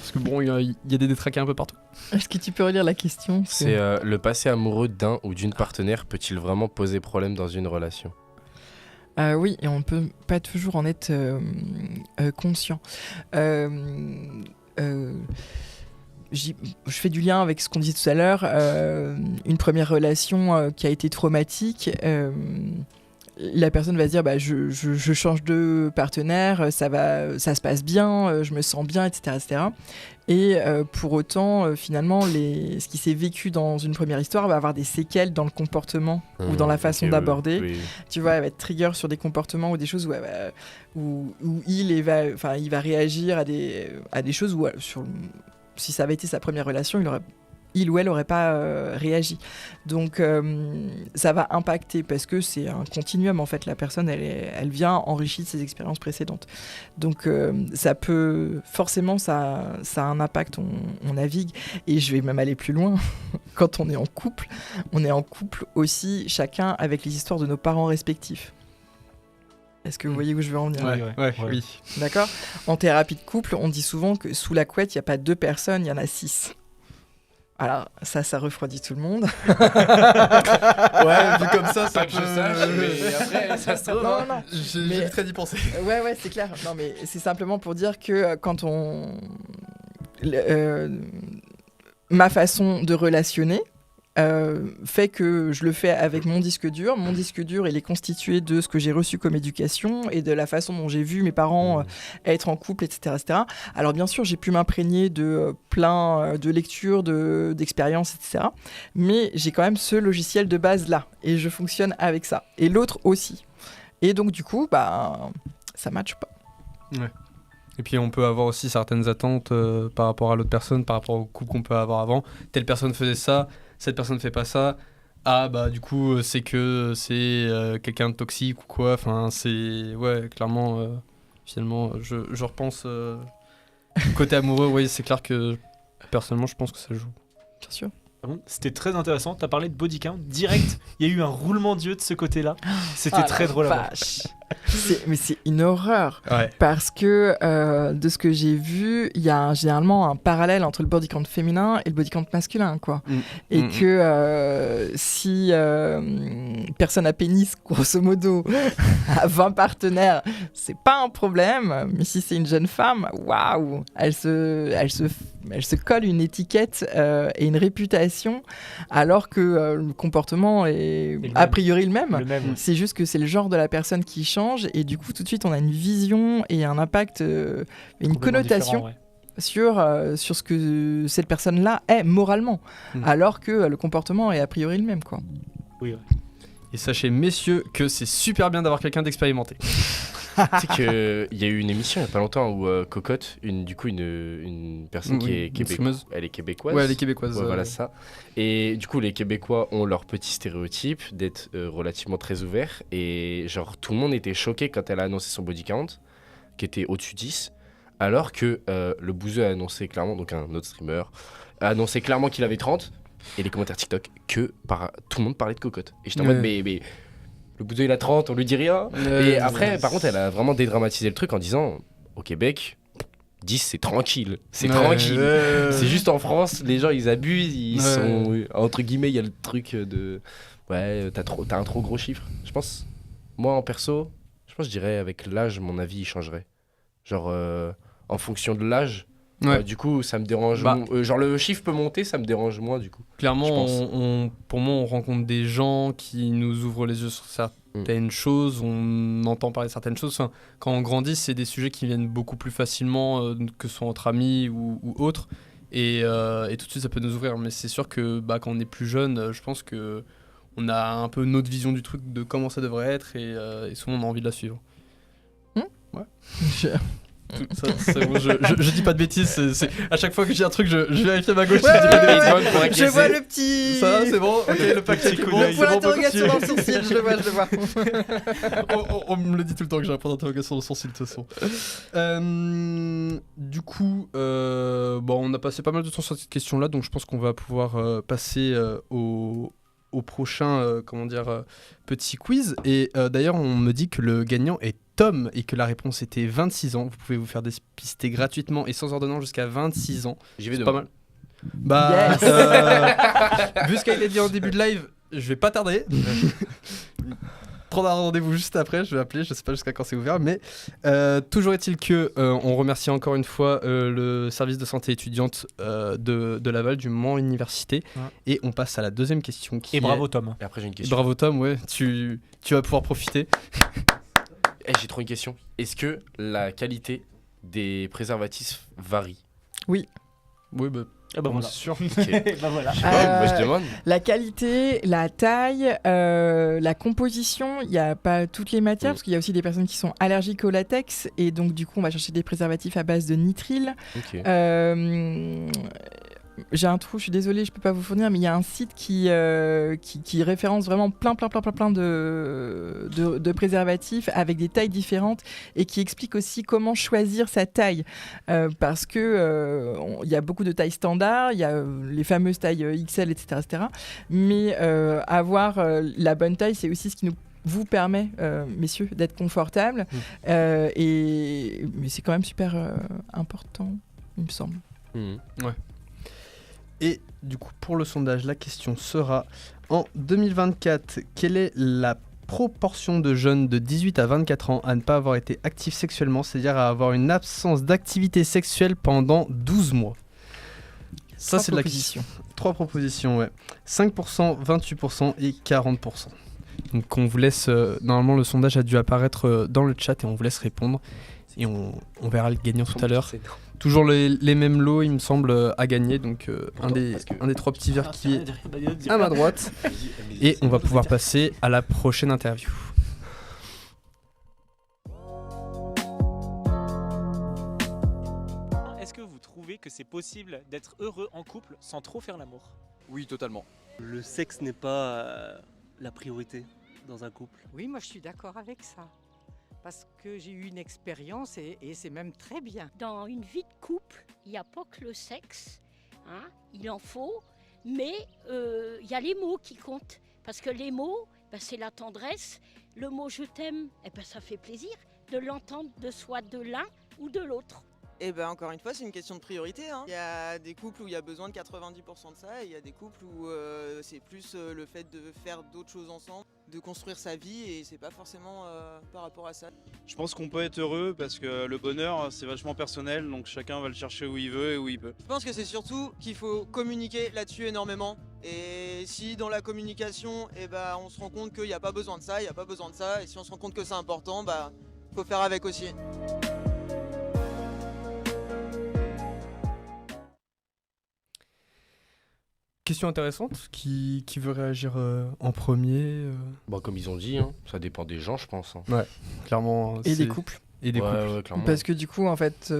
Parce que bon, il y a des détraqués un peu partout. Est-ce que tu peux relire la question ? C'est le passé amoureux d'un ou d'une partenaire peut-il vraiment poser problème dans une relation ? Oui, et on ne peut pas toujours en être conscient. Je fais du lien avec ce qu'on disait tout à l'heure. Une première relation qui a été traumatique, la personne va se dire je change de partenaire, ça se passe bien, je me sens bien, etc. etc. Et pour autant, finalement, ce qui s'est vécu dans une première histoire va avoir des séquelles dans le comportement ou dans la façon d'aborder. Oui. Tu vois, elle va être trigger sur des comportements ou des choses où il va réagir à des choses où, si ça avait été sa première relation, il ou elle n'aurait pas réagi. Donc ça va impacter parce que c'est un continuum en fait. La personne elle vient enrichie de ses expériences précédentes. Donc ça peut forcément ça a un impact. On navigue et je vais même aller plus loin. Quand on est en couple aussi chacun avec les histoires de nos parents respectifs. Est-ce que vous voyez où je veux en venir ? Oui. D'accord ? En thérapie de couple, on dit souvent que sous la couette, il n'y a pas 2 personnes, il y en a 6. Alors, ça refroidit tout le monde. Ouais, vu comme ça pas que je sache, mais après, ça se trouve. Non. J'ai très d'y penser. Ouais, c'est clair. Non, mais c'est simplement pour dire que quand ma façon de relationner fait que je le fais avec mon disque dur. Mon disque dur, il est constitué de ce que j'ai reçu comme éducation et de la façon dont j'ai vu mes parents être en couple, etc., etc. Alors bien sûr, j'ai pu m'imprégner de plein de lectures, d'expériences, etc. Mais j'ai quand même ce logiciel de base là et je fonctionne avec ça. Et l'autre aussi. Et donc du coup, ça matche pas. Ouais. Et puis on peut avoir aussi certaines attentes par rapport à l'autre personne, par rapport au couple qu'on peut avoir avant. Telle personne faisait ça, cette personne ne fait pas ça. Ah du coup c'est que c'est quelqu'un de toxique ou quoi. Enfin c'est clairement finalement je repense côté amoureux. Oui, c'est clair que personnellement je pense que ça joue. Bien sûr. C'était très intéressant. T'as parlé de body count direct. Il y a eu un roulement d'yeux de ce côté-là. C'était très drôle à voir. Mais c'est une horreur parce que de ce que j'ai vu, il y a généralement un parallèle entre le body count féminin et le body count masculin, quoi. Et que si personne à pénis, grosso modo, a 20 partenaires, c'est pas un problème. Mais si c'est une jeune femme, waouh, elle se colle une étiquette et une réputation, alors que le comportement est a priori le même. C'est juste que c'est le genre de la personne qui change. Et du coup tout de suite on a une vision et un impact une connotation sur ce que cette personne-là est moralement alors que le comportement est a priori le même, quoi. Oui. Et sachez messieurs que c'est super bien d'avoir quelqu'un d'expérimenté. Tu sais qu'il y a eu une émission il n'y a pas longtemps où Cocotte, une personne qui est québécoise. Elle est québécoise. Ouais, elle est québécoise. Ouais, voilà ça. Et du coup, les Québécois ont leur petit stéréotype d'être relativement très ouverts. Et genre, tout le monde était choqué quand elle a annoncé son body count, qui était au-dessus de 10. Alors que le bouseux a annoncé clairement, donc un autre streamer, a annoncé clairement qu'il avait 30. Et les commentaires TikTok, tout le monde parlait de Cocotte. Et j'étais en mode, mais le bouseux il a 30, on lui dit rien. Et après, par contre, elle a vraiment dédramatisé le truc en disant, au Québec, 10 c'est tranquille. C'est tranquille. C'est juste en France, les gens ils abusent, ils sont, entre guillemets, il y a le truc de, t'as un trop gros chiffre. Je pense, moi en perso, je dirais avec l'âge, mon avis il changerait. Genre, en fonction de l'âge. Du coup, ça me dérange. Genre, le chiffre peut monter, ça me dérange moins, du coup. Clairement, pour moi, on rencontre des gens qui nous ouvrent les yeux sur certaines choses, on entend parler de certaines choses. Enfin, quand on grandit, c'est des sujets qui viennent beaucoup plus facilement, que ce soit entre amis ou autres. Et tout de suite, ça peut nous ouvrir. Mais c'est sûr que quand on est plus jeune, je pense qu'on a un peu notre vision du truc, de comment ça devrait être, et souvent, on a envie de la suivre. Ouais. C'est bon, je dis pas de bêtises, à chaque fois que j'ai un truc, je vérifie à ma gauche. Je vois le petit. Ça, c'est bon, ok, le paquet est bon. On voit l'interrogation dans le sourcil, je le vois. On me le dit tout le temps que j'ai un point d'interrogation dans le sourcil, de toute façon. Du coup, on a passé pas mal de temps sur cette question-là, donc je pense qu'on va pouvoir passer au prochain petit quiz. Et d'ailleurs, on me dit que le gagnant est Tom et que la réponse était 26 ans. Vous pouvez vous faire dépister gratuitement et sans ordonnance jusqu'à 26 ans. J'y vais demain. Pas mal. Vu ce qui a été dit en début de live, je vais pas tarder. prendre un rendez-vous juste après, je vais appeler, je sais pas jusqu'à quand c'est ouvert, mais toujours est-il que on remercie encore une fois le service de santé étudiante de Laval, du Mans Université, et on passe à la deuxième question qui bravo Tom. Et après j'ai une question. Bravo Tom, ouais, tu vas pouvoir profiter. J'ai trop une question. Est-ce que la qualité des préservatifs varie? Oui. Oui, bah... Ah bah voilà. c'est sûr. Okay. Bah voilà. Moi je demande. La qualité, la taille, la composition, il n'y a pas toutes les matières parce qu'il y a aussi des personnes qui sont allergiques au latex et donc du coup on va chercher des préservatifs à base de nitrile. Okay. J'ai un trou, je suis désolée, je peux pas vous fournir, mais il y a un site qui référence vraiment plein de préservatifs avec des tailles différentes et qui explique aussi comment choisir sa taille parce que il y a beaucoup de tailles standards, il y a les fameuses tailles XL, etc. Mais avoir la bonne taille, c'est aussi ce qui vous permet, messieurs, d'être confortable. Mais c'est quand même super important, il me semble. Ouais. Et du coup, pour le sondage, la question sera, en 2024, quelle est la proportion de jeunes de 18 à 24 ans à ne pas avoir été actifs sexuellement, c'est-à-dire à avoir une absence d'activité sexuelle pendant 12 mois? Ça, c'est de la question. 3 propositions, ouais. 5%, 28% et 40%. Donc on vous laisse, normalement le sondage a dû apparaître dans le chat et on vous laisse répondre. Et on verra le gagnant tout à l'heure. Toujours les mêmes lots, il me semble, à gagner. Donc un des 3 petits verres qui est à ma droite. Et on va pouvoir passer à la prochaine interview. Est-ce que vous trouvez que c'est possible d'être heureux en couple sans trop faire l'amour? Oui, totalement. Le sexe n'est pas la priorité dans un couple. Oui, moi je suis d'accord avec ça. Parce que j'ai eu une expérience et c'est même très bien. Dans une vie de couple, il n'y a pas que le sexe, hein, il en faut, mais il y a les mots qui comptent. Parce que les mots, c'est la tendresse. Le mot « je t'aime », ça fait plaisir de l'entendre de soit de l'un ou de l'autre. Et encore une fois, c'est une question de priorité. Hein. Il y a des couples où il y a besoin de 90% de ça, et il y a des couples où c'est plus le fait de faire d'autres choses ensemble, de construire sa vie, et c'est pas forcément par rapport à ça. Je pense qu'on peut être heureux parce que le bonheur, c'est vachement personnel, donc chacun va le chercher où il veut et où il peut. Je pense que c'est surtout qu'il faut communiquer là-dessus énormément. Et si dans la communication, on se rend compte qu'il n'y a pas besoin de ça, il n'y a pas besoin de ça, et si on se rend compte que c'est important, faut faire avec aussi. Question intéressante, qui veut réagir en premier Comme ils ont dit, hein, ça dépend des gens, je pense. Hein. Ouais, clairement. Et des couples. Et des couples. Ouais, clairement. Parce que du coup, en fait,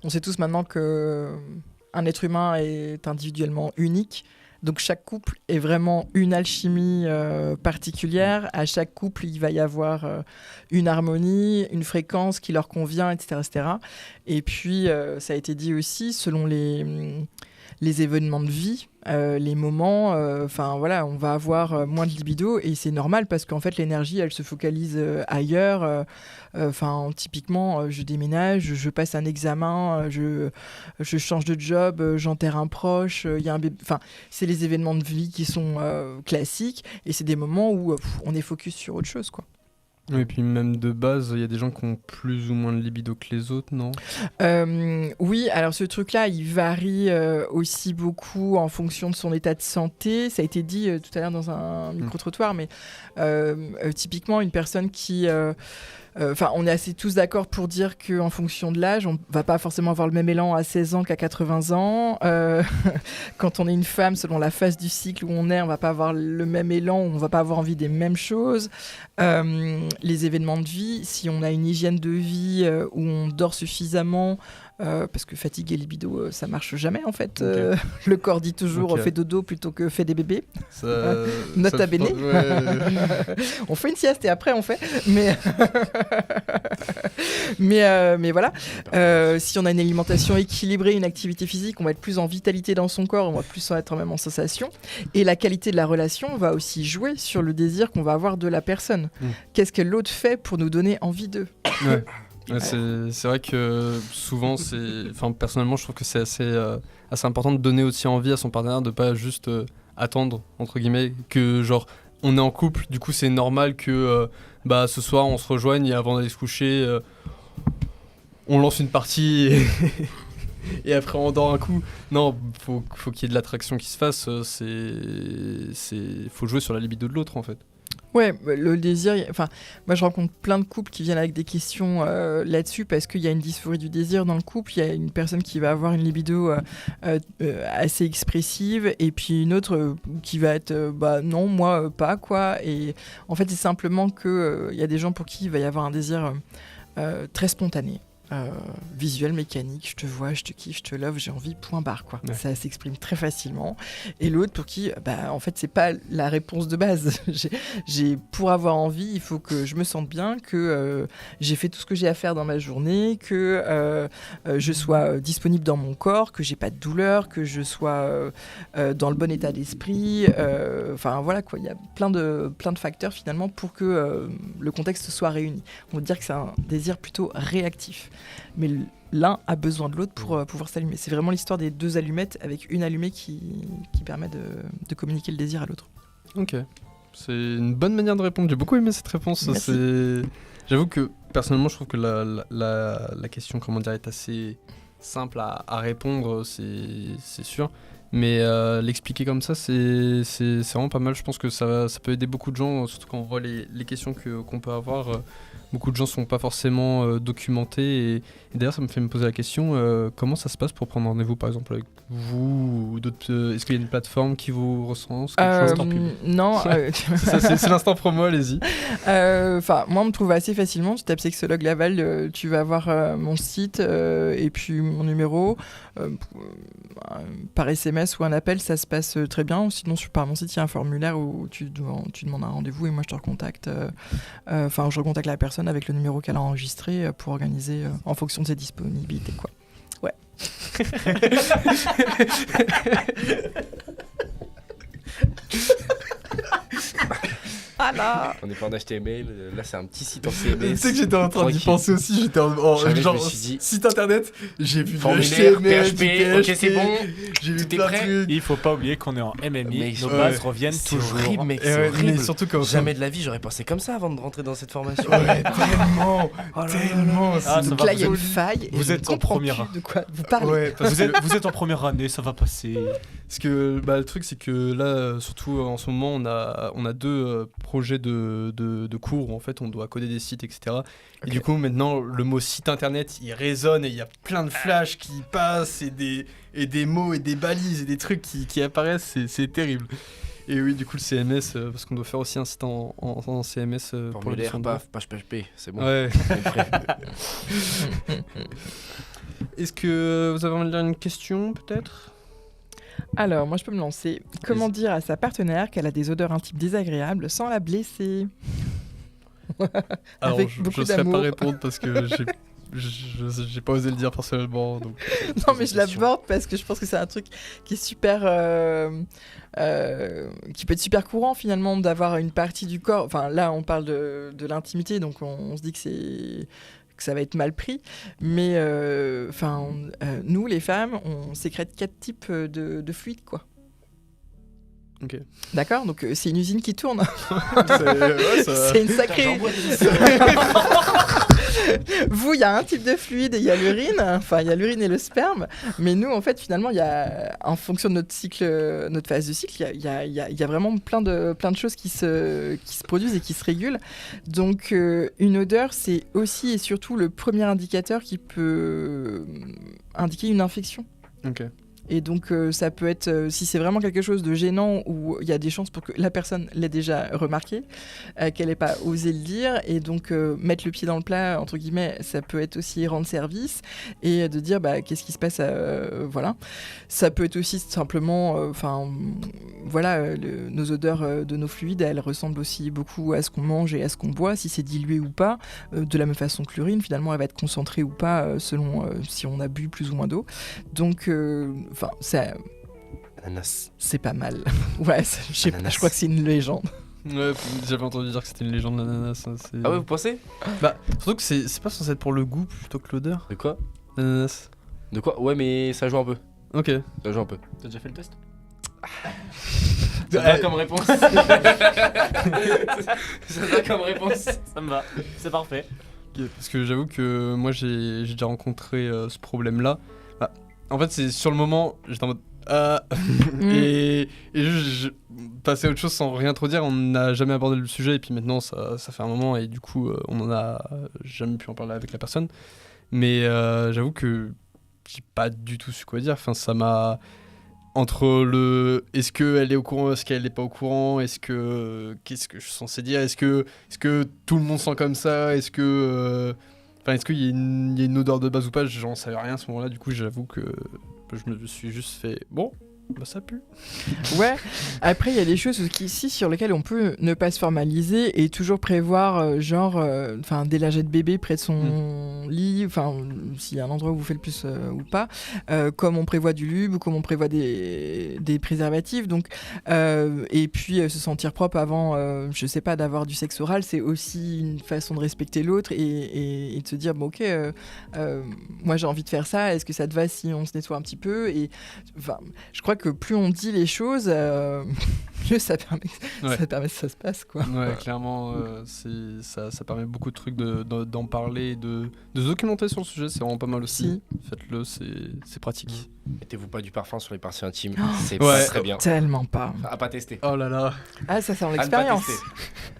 on sait tous maintenant qu'un être humain est individuellement unique. Donc chaque couple est vraiment une alchimie particulière. À chaque couple, il va y avoir une harmonie, une fréquence qui leur convient, etc. Et puis, ça a été dit aussi, selon les événements de vie, les moments, on va avoir moins de libido et c'est normal parce qu'en fait l'énergie elle se focalise ailleurs. Typiquement, je déménage, je passe un examen, je change de job, j'enterre un proche, il y a un bébé. C'est les événements de vie qui sont classiques et c'est des moments où on est focus sur autre chose, quoi. Et puis même de base, il y a des gens qui ont plus ou moins de libido que les autres, non ? Oui, alors ce truc-là, il varie aussi beaucoup en fonction de son état de santé. Ça a été dit tout à l'heure dans un micro-trottoir, mais typiquement une personne qui... on est assez tous d'accord pour dire qu'en fonction de l'âge, on ne va pas forcément avoir le même élan à 16 ans qu'à 80 ans. Quand on est une femme, selon la phase du cycle où on est, on ne va pas avoir le même élan, on ne va pas avoir envie des mêmes choses. Les événements de vie, si on a une hygiène de vie où on dort suffisamment, parce que fatigue et libido, ça marche jamais en fait. Okay. Le corps dit toujours fais dodo plutôt que fais des bébés. Nota bene. Ouais. On fait une sieste et après on fait. Mais voilà. Si on a une alimentation équilibrée, une activité physique, on va être plus en vitalité dans son corps, on va plus être même en sensation. Et la qualité de la relation va aussi jouer sur le désir qu'on va avoir de la personne. Qu'est-ce que l'autre fait pour nous donner envie d'eux ? Ouais. Ouais, c'est vrai que souvent, personnellement, je trouve que c'est assez important de donner aussi envie à son partenaire, de pas juste attendre, entre guillemets, que genre on est en couple, du coup c'est normal que ce soir on se rejoigne et avant d'aller se coucher, on lance une partie et après on dort un coup. Non, faut qu'il y ait de l'attraction qui se fasse. Faut jouer sur la libido de l'autre en fait. Ouais, le désir. Enfin, moi je rencontre plein de couples qui viennent avec des questions là-dessus parce qu'il y a une dysphorie du désir dans le couple. Il y a une personne qui va avoir une libido assez expressive et puis une autre qui va être non, moi pas quoi. Et en fait, c'est simplement que il y a des gens pour qui il va y avoir un désir très spontané. Visuel, mécanique, je te vois, je te kiffe, je te love, j'ai envie, point barre quoi. Ouais. Ça s'exprime très facilement. Et l'autre pour qui, en fait, c'est pas la réponse de base. Pour avoir envie, il faut que je me sente bien, que j'ai fait tout ce que j'ai à faire dans ma journée, que je sois disponible dans mon corps, que j'ai pas de douleur, que je sois dans le bon état d'esprit. Enfin voilà quoi, il y a plein de facteurs finalement pour que le contexte soit réuni. On va dire que c'est un désir plutôt réactif. Mais l'un a besoin de l'autre pour pouvoir s'allumer. C'est vraiment l'histoire des deux allumettes avec une allumée qui permet de communiquer le désir à l'autre. Ok, c'est une bonne manière de répondre. J'ai beaucoup aimé cette réponse. J'avoue que personnellement, je trouve que la question, est assez simple à répondre, c'est sûr. Mais l'expliquer comme ça, c'est vraiment pas mal. Je pense que ça peut aider beaucoup de gens, surtout quand on voit les questions qu'on peut avoir. Beaucoup de gens ne sont pas forcément documentés. Et d'ailleurs, ça me fait me poser la question, comment ça se passe pour prendre rendez-vous, par exemple, avec vous ou d'autres. Est-ce qu'il y a une plateforme qui vous recense Non. C'est l'instant promo, allez-y. Moi, on me trouve assez facilement. Tu tapes Sexologue Laval, tu vas avoir mon site et puis mon numéro. Par SMS ou un appel, ça se passe très bien. Ou sinon, par mon site, il y a un formulaire où tu demandes un rendez-vous et moi, je te recontacte. Je recontacte la personne avec le numéro qu'elle a enregistré pour organiser en fonction de ses disponibilités, quoi. Ouais. Ah là. On n'est pas en HTML, là c'est un petit site en CMS. Tu sais que j'étais en train d'y penser aussi, j'étais site internet, j'ai vu formulaire, HTML, PHP, ok c'est bon, j'ai vu tout plein est prêt. de trucs. Il faut pas oublier qu'on est en MMI, nos bases reviennent toujours. Horrible, mec, c'est horrible. Mais surtout quand jamais de la vie j'aurais pensé comme ça avant de rentrer dans cette formation. Ouais, tellement. Donc là il y a une faille. Vous êtes en première. De quoi vous parlez. Ouais, vous êtes en première année, ça va passer. Parce que le truc c'est que là, surtout en ce moment, on a deux projets de cours où en fait on doit coder des sites, etc. Okay. Et du coup maintenant le mot site internet il résonne et il y a plein de flashs qui passent et des mots et des balises et des trucs qui apparaissent, c'est terrible. Et oui, du coup le CMS, parce qu'on doit faire aussi un site en CMS pour le page PHP, c'est bon. Ouais. Est-ce que vous avez envie de lire une question peut-être ? Alors, moi je peux me lancer. Comment dire à sa partenaire qu'elle a des odeurs intimes désagréables sans la blesser ? Alors, je ne saurais pas répondre parce que j'ai pas osé le dire personnellement. Donc, non, mais je l'aborde parce que je pense que c'est un truc qui est super. Qui peut être super courant finalement d'avoir une partie du corps. Enfin, là, on parle de l'intimité, donc on se dit que ça va être mal pris, mais nous les femmes on sécrète 4 types de fluides quoi. Ok. D'accord, donc c'est une usine qui tourne. C'est une sacrée. Vous, il y a un type de fluide, il y a l'urine, enfin il y a l'urine et le sperme, mais nous en fait finalement il y a, en fonction de notre cycle, notre phase de cycle, il y a vraiment plein de choses qui se produisent et qui se régulent. Donc une odeur c'est aussi et surtout le premier indicateur qui peut indiquer une infection. Ok. Et donc ça peut être, si c'est vraiment quelque chose de gênant où il y a des chances pour que la personne l'ait déjà remarqué, qu'elle n'ait pas osé le dire, et donc mettre le pied dans le plat, entre guillemets, ça peut être aussi rendre service, et de dire qu'est-ce qui se passe, voilà. Ça peut être aussi simplement, nos odeurs de nos fluides, elles ressemblent aussi beaucoup à ce qu'on mange et à ce qu'on boit, si c'est dilué ou pas, de la même façon que l'urine, finalement elle va être concentrée ou pas, selon si on a bu plus ou moins d'eau. Donc Ananas. C'est pas mal. Ouais, je crois que c'est une légende. Ouais, j'avais entendu dire que c'était une légende l'ananas. Ah ouais, vous pensez ? Surtout que c'est pas censé être pour le goût plutôt que l'odeur. De quoi ? L'ananas. De quoi ? Ouais, mais ça joue un peu. Ok. Ça joue un peu. T'as déjà fait le test ? Ça va comme réponse. Ça va comme réponse. Ça me va, c'est parfait. Parce que j'avoue que moi j'ai déjà rencontré ce problème-là. Bah, en fait, c'est sur le moment, j'étais en mode et je passais à autre chose sans rien trop dire. On n'a jamais abordé le sujet et puis maintenant ça fait un moment et du coup on en a jamais pu en parler avec la personne. Mais j'avoue que j'ai pas du tout su quoi dire. Enfin, ça m'a entre le est-ce qu'elle est au courant, est-ce qu'elle n'est pas au courant, qu'est-ce que je suis censé dire, est-ce que tout le monde sent comme ça, est-ce qu'il y a une odeur de base ou pas, j'en savais rien à ce moment-là. Du coup, j'avoue que je me suis juste fait bon. Bah ça pue. Ouais, après il y a des choses ici sur lesquelles on peut ne pas se formaliser et toujours prévoir dès l'âge de bébé près de son lit, s'il y a un endroit où vous faites le plus ou pas, comme on prévoit du lube ou comme on prévoit des préservatifs, donc et puis se sentir propre avant je sais pas, d'avoir du sexe oral, c'est aussi une façon de respecter l'autre et de se dire bon ok moi j'ai envie de faire ça, est-ce que ça te va si on se nettoie un petit peu, et je crois que plus on dit les choses, mieux ça permet que ça se passe, quoi. Ouais, clairement, ça permet beaucoup de trucs d'en parler, de se documenter sur le sujet, c'est vraiment pas mal aussi. Faites-le, c'est pratique. Mettez-vous pas du parfum sur les parties intimes, Oh, c'est pas très bien. Tellement pas. À pas tester. Oh là là. Ah, ça c'est l'expérience.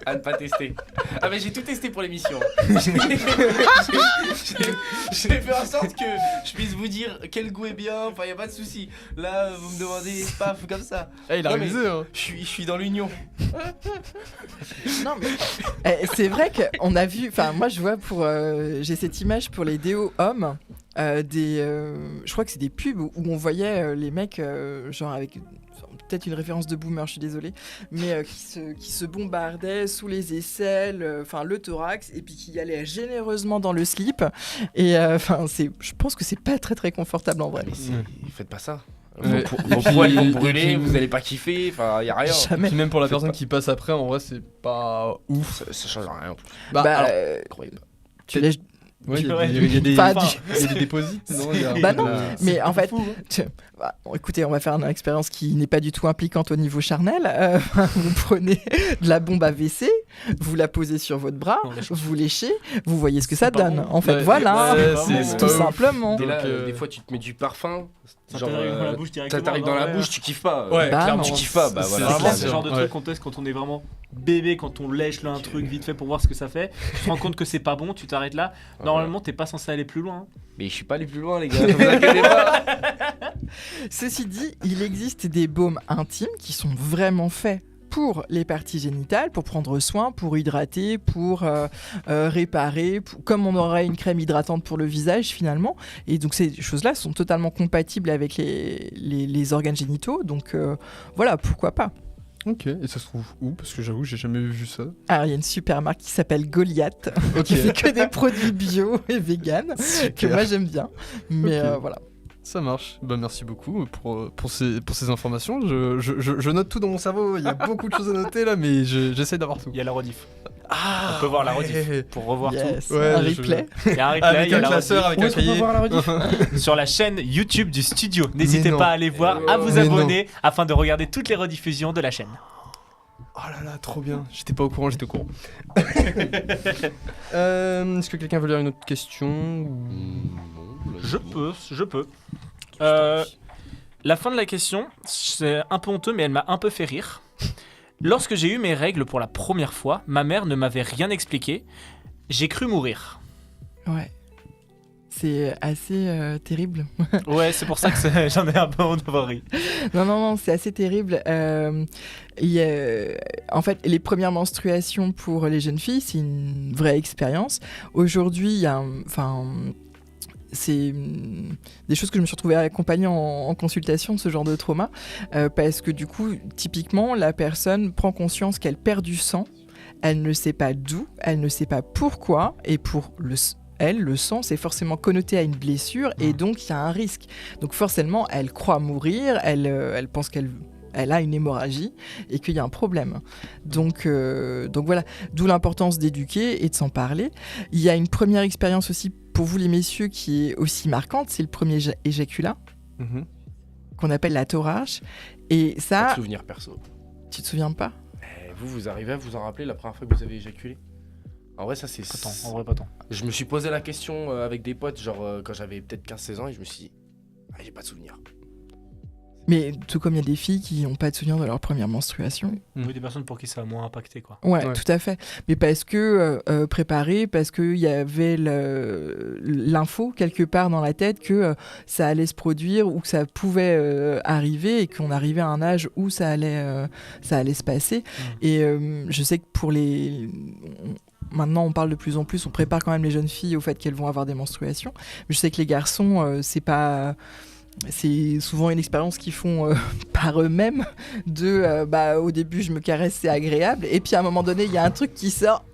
À ne pas tester. Ah mais j'ai tout testé pour l'émission. J'ai fait en sorte que je puisse vous dire quel goût est bien, enfin y a pas de souci. Là vous me demandez paf comme ça. Il a révisé hein. Je suis dans l'union. Non mais c'est vrai qu'on a vu, moi je vois j'ai cette image pour les déos hommes. Je crois que c'est des pubs où on voyait les mecs genre avec peut-être une référence de boomer, je suis désolée, mais qui se bombardaient sous les aisselles, le thorax, et puis qui allaient généreusement dans le slip, et je pense que c'est pas très très confortable en vrai. Mais faites pas ça. Vos poils vont brûler, vous allez pas kiffer, y a rien. Jamais. Puis même pour la personne qui passe après, en vrai c'est pas ouf. Ça change rien en plus. Croyez pas. Tu lèches. Ouais, il y a des déposites. Non, mais en fait, écoutez, on va faire une expérience qui n'est pas du tout impliquante au niveau charnel. Vous prenez de la bombe à WC, vous la posez sur votre bras, vous léchez, vous voyez ce que ça donne. En fait, voilà, tout simplement. Et là, des fois, tu te mets du parfum. Ça t'arrive dans la bouche directement. Ça t'arrive dans la bouche, tu kiffes pas. Ouais, clairement, tu kiffes pas. C'est le genre de truc qu'on teste quand on est vraiment bébé, quand on lèche là un truc vite fait pour voir ce que ça fait. Tu te rends compte que c'est pas bon, tu t'arrêtes là. Normalement, t'es pas censé aller plus loin. Mais je suis pas allé plus loin, les gars. Ne vous inquiétez pas. Ceci dit, il existe des baumes intimes qui sont vraiment faits pour les parties génitales, pour prendre soin, pour hydrater, pour réparer, comme on aurait une crème hydratante pour le visage finalement. Et donc ces choses-là sont totalement compatibles avec les organes génitaux. Donc voilà, pourquoi pas. Ok, et ça se trouve où? Parce que j'avoue, j'ai jamais vu ça. Alors, il y a une super marque qui s'appelle Goliath, qui fait que des produits bio et vegan, que moi j'aime bien. Mais voilà. Ça marche. Bah, merci beaucoup pour ces informations. Je note tout dans mon cerveau. Il y a beaucoup de choses à noter là, mais j'essaie d'avoir tout. Il y a la rediff. Ah, on peut voir la rediff pour revoir tout. Ouais, un replay. Il y a un replay, avec un classeur, avec un cahier. Voir la rediff sur la chaîne YouTube du studio. N'hésitez pas à aller voir, à vous abonner afin de regarder toutes les rediffusions de la chaîne. Oh là là, trop bien. J'étais pas au courant, j'étais au courant. Est-ce que quelqu'un veut lire une autre question? Je peux. La fin de la question, c'est un peu honteux, mais elle m'a un peu fait rire. Lorsque j'ai eu mes règles pour la première fois, ma mère ne m'avait rien expliqué. J'ai cru mourir. Ouais. C'est assez terrible. Ouais, c'est pour ça que j'en ai un peu honte d'avoir ri. Non, c'est assez terrible. En fait, les premières menstruations pour les jeunes filles, c'est une vraie expérience. Aujourd'hui, il y a c'est des choses que je me suis retrouvée accompagnée en consultation de ce genre de trauma, parce que du coup, typiquement, la personne prend conscience qu'elle perd du sang, elle ne sait pas d'où, elle ne sait pas pourquoi, et pour le sang, c'est forcément connoté à une blessure, et donc il y a un risque. Donc forcément, elle croit mourir, elle pense qu'elle a une hémorragie et qu'il y a un problème. Donc voilà, d'où l'importance d'éduquer et de s'en parler. Il y a une première expérience aussi pour vous les messieurs qui est aussi marquante, c'est le premier éjaculat qu'on appelle la torrage. Et ça... Souvenir perso. Tu te souviens pas? Vous arrivez à vous en rappeler la première fois que vous avez éjaculé? En vrai, ça c'est. En vrai, pas tant. Je me suis posé la question avec des potes, genre quand j'avais peut-être 15-16 ans, et je me suis dit, j'ai pas de souvenir. Mais tout comme il y a des filles qui n'ont pas de souvenir de leur première menstruation. Oui, des personnes pour qui ça a moins impacté, quoi. Ouais, tout à fait. Mais parce que préparé, parce qu'il y avait l'info quelque part dans la tête que ça allait se produire ou que ça pouvait arriver et qu'on arrivait à un âge où ça allait se passer. Et je sais que pour les... Maintenant, on parle de plus en plus, on prépare quand même les jeunes filles au fait qu'elles vont avoir des menstruations. Mais je sais que les garçons, c'est souvent une expérience qu'ils font par eux-mêmes au début je me caresse, c'est agréable, et puis à un moment donné il y a un truc qui sort,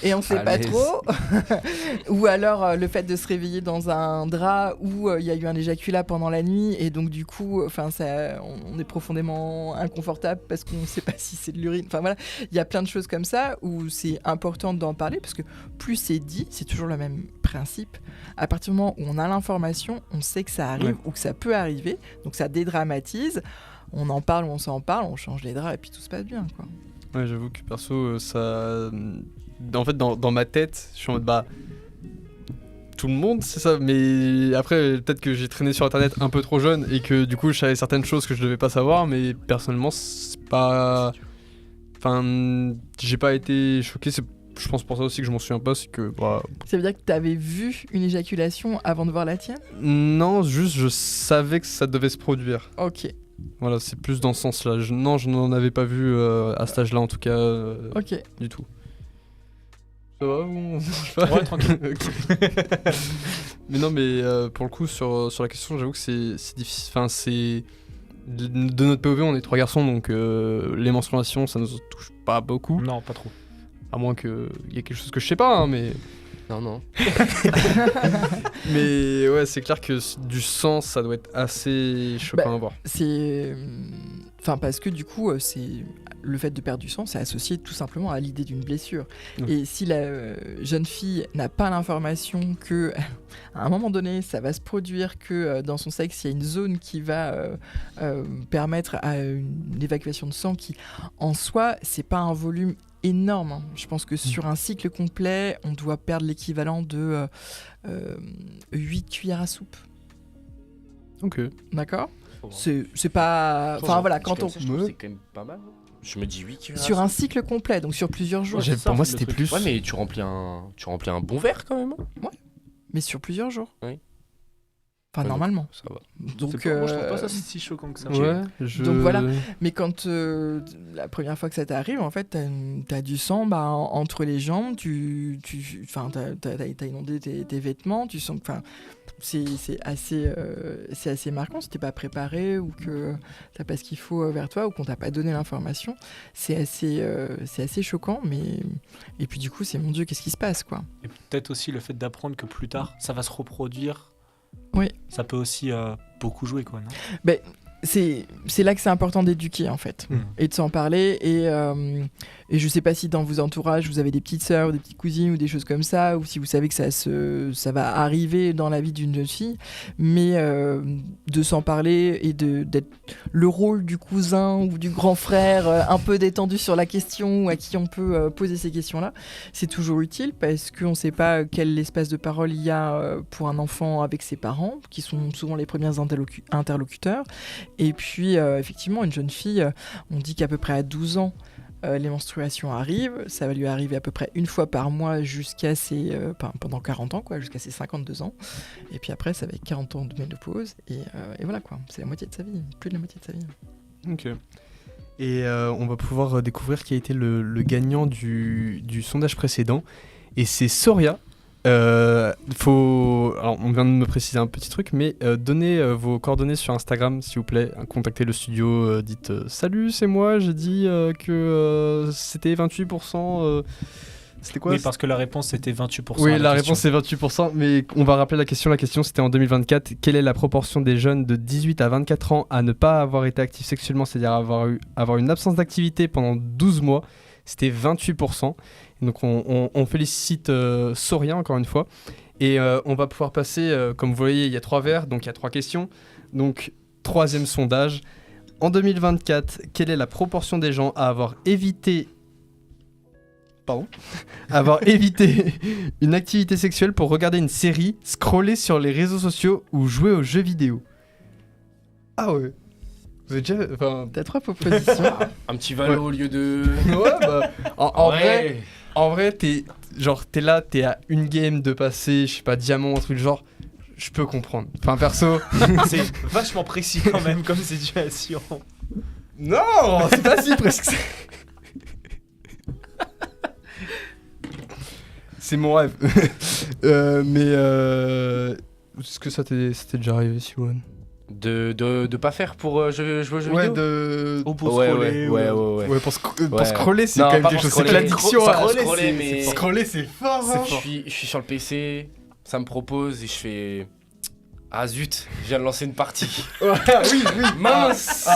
et on sait pas trop. Ou alors le fait de se réveiller dans un drap où il y a eu un éjaculat pendant la nuit, et donc du coup on est profondément inconfortable parce qu'on ne sait pas si c'est de l'urine. Enfin voilà, il y a plein de choses comme ça où c'est important d'en parler, parce que plus c'est dit, c'est toujours le même principe. À partir du moment où on a l'information, on sait que ça arrive ou que ça peut arriver, donc ça dédramatise. On en parle, on s'en parle, on change les draps et puis tout se passe bien, quoi. Ouais, j'avoue que perso, ça... En fait, dans ma tête, je suis en mode, tout le monde, c'est ça. Mais après, peut-être que j'ai traîné sur Internet un peu trop jeune et que du coup, je savais certaines choses que je devais pas savoir. Mais personnellement, c'est pas... Enfin, j'ai pas été choqué. C'est, je pense pour ça aussi que je m'en souviens pas. C'est que... Ça veut dire que t'avais vu une éjaculation avant de voir la tienne ? Non, juste, je savais que ça devait se produire. Ok. Voilà, c'est plus dans ce sens-là. Non, je n'en avais pas vu à cet âge-là, en tout cas. Ok. Du tout. Ça va ou... Ouais, tranquille. Mais non, mais pour le coup, sur la question, j'avoue que c'est difficile. Enfin, c'est... De notre POV, on est 3 garçons, donc les menstruations, ça nous touche pas beaucoup. Non, pas trop. À moins qu'il y ait quelque chose que je sais pas, hein, mais... Non. Mais ouais, c'est clair que du sang, ça doit être assez choquant à voir. C'est... Enfin, parce que du coup, c'est... le fait de perdre du sang, c'est associé tout simplement à l'idée d'une blessure. Et si la jeune fille n'a pas l'information que, à un moment donné, ça va se produire, que dans son sexe, il y a une zone qui va permettre à une évacuation de sang qui, en soi, c'est pas un volume énorme, hein. Je pense que sur un cycle complet, on doit perdre l'équivalent de 8 cuillères à soupe. Ok. D'accord ? C'est pas... Enfin voilà, quand on... C'est quand même pas mal. Je me dis 8 cuillères sur un cycle complet, donc sur plusieurs jours. Pour moi, c'était plus... Ouais, mais tu remplis un bon verre quand même. Ouais, mais sur plusieurs jours. Oui. Enfin, normalement. Ça va. Donc, moi, je trouve pas ça si choquant que ça. Ouais, donc voilà. Mais quand la première fois que ça t'arrive, en fait, t'as du sang entre les jambes, t'as inondé tes vêtements, tu sens que... C'est assez marquant si t'es pas préparé ou que t'as pas ce qu'il faut vers toi ou qu'on t'a pas donné l'information. C'est assez choquant, mais... Et puis du coup, c'est mon Dieu, qu'est-ce qui se passe, quoi. Et peut-être aussi le fait d'apprendre que plus tard, ça va se reproduire. Oui. Ça peut aussi beaucoup jouer, quoi, non ? Ben, c'est là que c'est important d'éduquer, en fait, et de s'en parler. Et je sais pas si dans vos entourages, vous avez des petites sœurs ou des petites cousines ou des choses comme ça, ou si vous savez que ça va arriver dans la vie d'une jeune fille, mais de s'en parler et d'être le rôle du cousin ou du grand frère un peu détendu sur la question, ou à qui on peut poser ces questions-là, c'est toujours utile parce qu'on ne sait pas quel espace de parole il y a pour un enfant avec ses parents, qui sont souvent les premiers interlocuteurs. Et puis, effectivement, une jeune fille, on dit qu'à peu près à 12 ans, les menstruations arrivent. Ça va lui arriver à peu près une fois par mois jusqu'à pendant 40 ans, quoi, jusqu'à ses 52 ans. Et puis après, ça va être 40 ans de ménopause. Et voilà, quoi. C'est la moitié de sa vie, plus de la moitié de sa vie. Ok. Et on va pouvoir découvrir qui a été le gagnant du sondage précédent. Et c'est Soria. Alors, on vient de me préciser un petit truc, mais donnez vos coordonnées sur Instagram, s'il vous plaît. Contactez le studio, dites salut, c'est moi, j'ai dit que c'était 28%. C'était quoi ? Oui, parce que la réponse c'était 28%. Oui, la réponse c'est 28%, mais on va rappeler la question. La question c'était en 2024. Quelle est la proportion des jeunes de 18 à 24 ans à ne pas avoir été actifs sexuellement, c'est-à-dire avoir une absence d'activité pendant 12 mois ? C'était 28%. Donc on félicite Soria encore une fois. Et on va pouvoir passer, comme vous voyez, il y a 3 verres, donc il y a 3 questions. Donc, 3e sondage. En 2024, quelle est la proportion des gens à avoir évité une activité sexuelle pour regarder une série, scroller sur les réseaux sociaux ou jouer aux jeux vidéo? Ah ouais. Vous avez déjà... Enfin, t'as 3 propositions. Un petit Valo au lieu de... Ouais, bah... En vrai, t'es là, t'es à une game de passer, je sais pas, diamant, un truc genre... Je peux comprendre. Enfin, perso... C'est vachement précis quand même comme situation. Non, c'est pas si presque. C'est mon rêve. Est-ce que ça t'est déjà arrivé, Siwan? De pas faire pour jouer aux jeux vidéo? Pour scroller. Ouais, pour scroller, c'est quand même quelque chose. C'est que l'addiction à scroller, c'est fort. Je suis sur le PC, ça me propose et je fais... Ah zut, je viens de lancer une partie. Oui. Mince.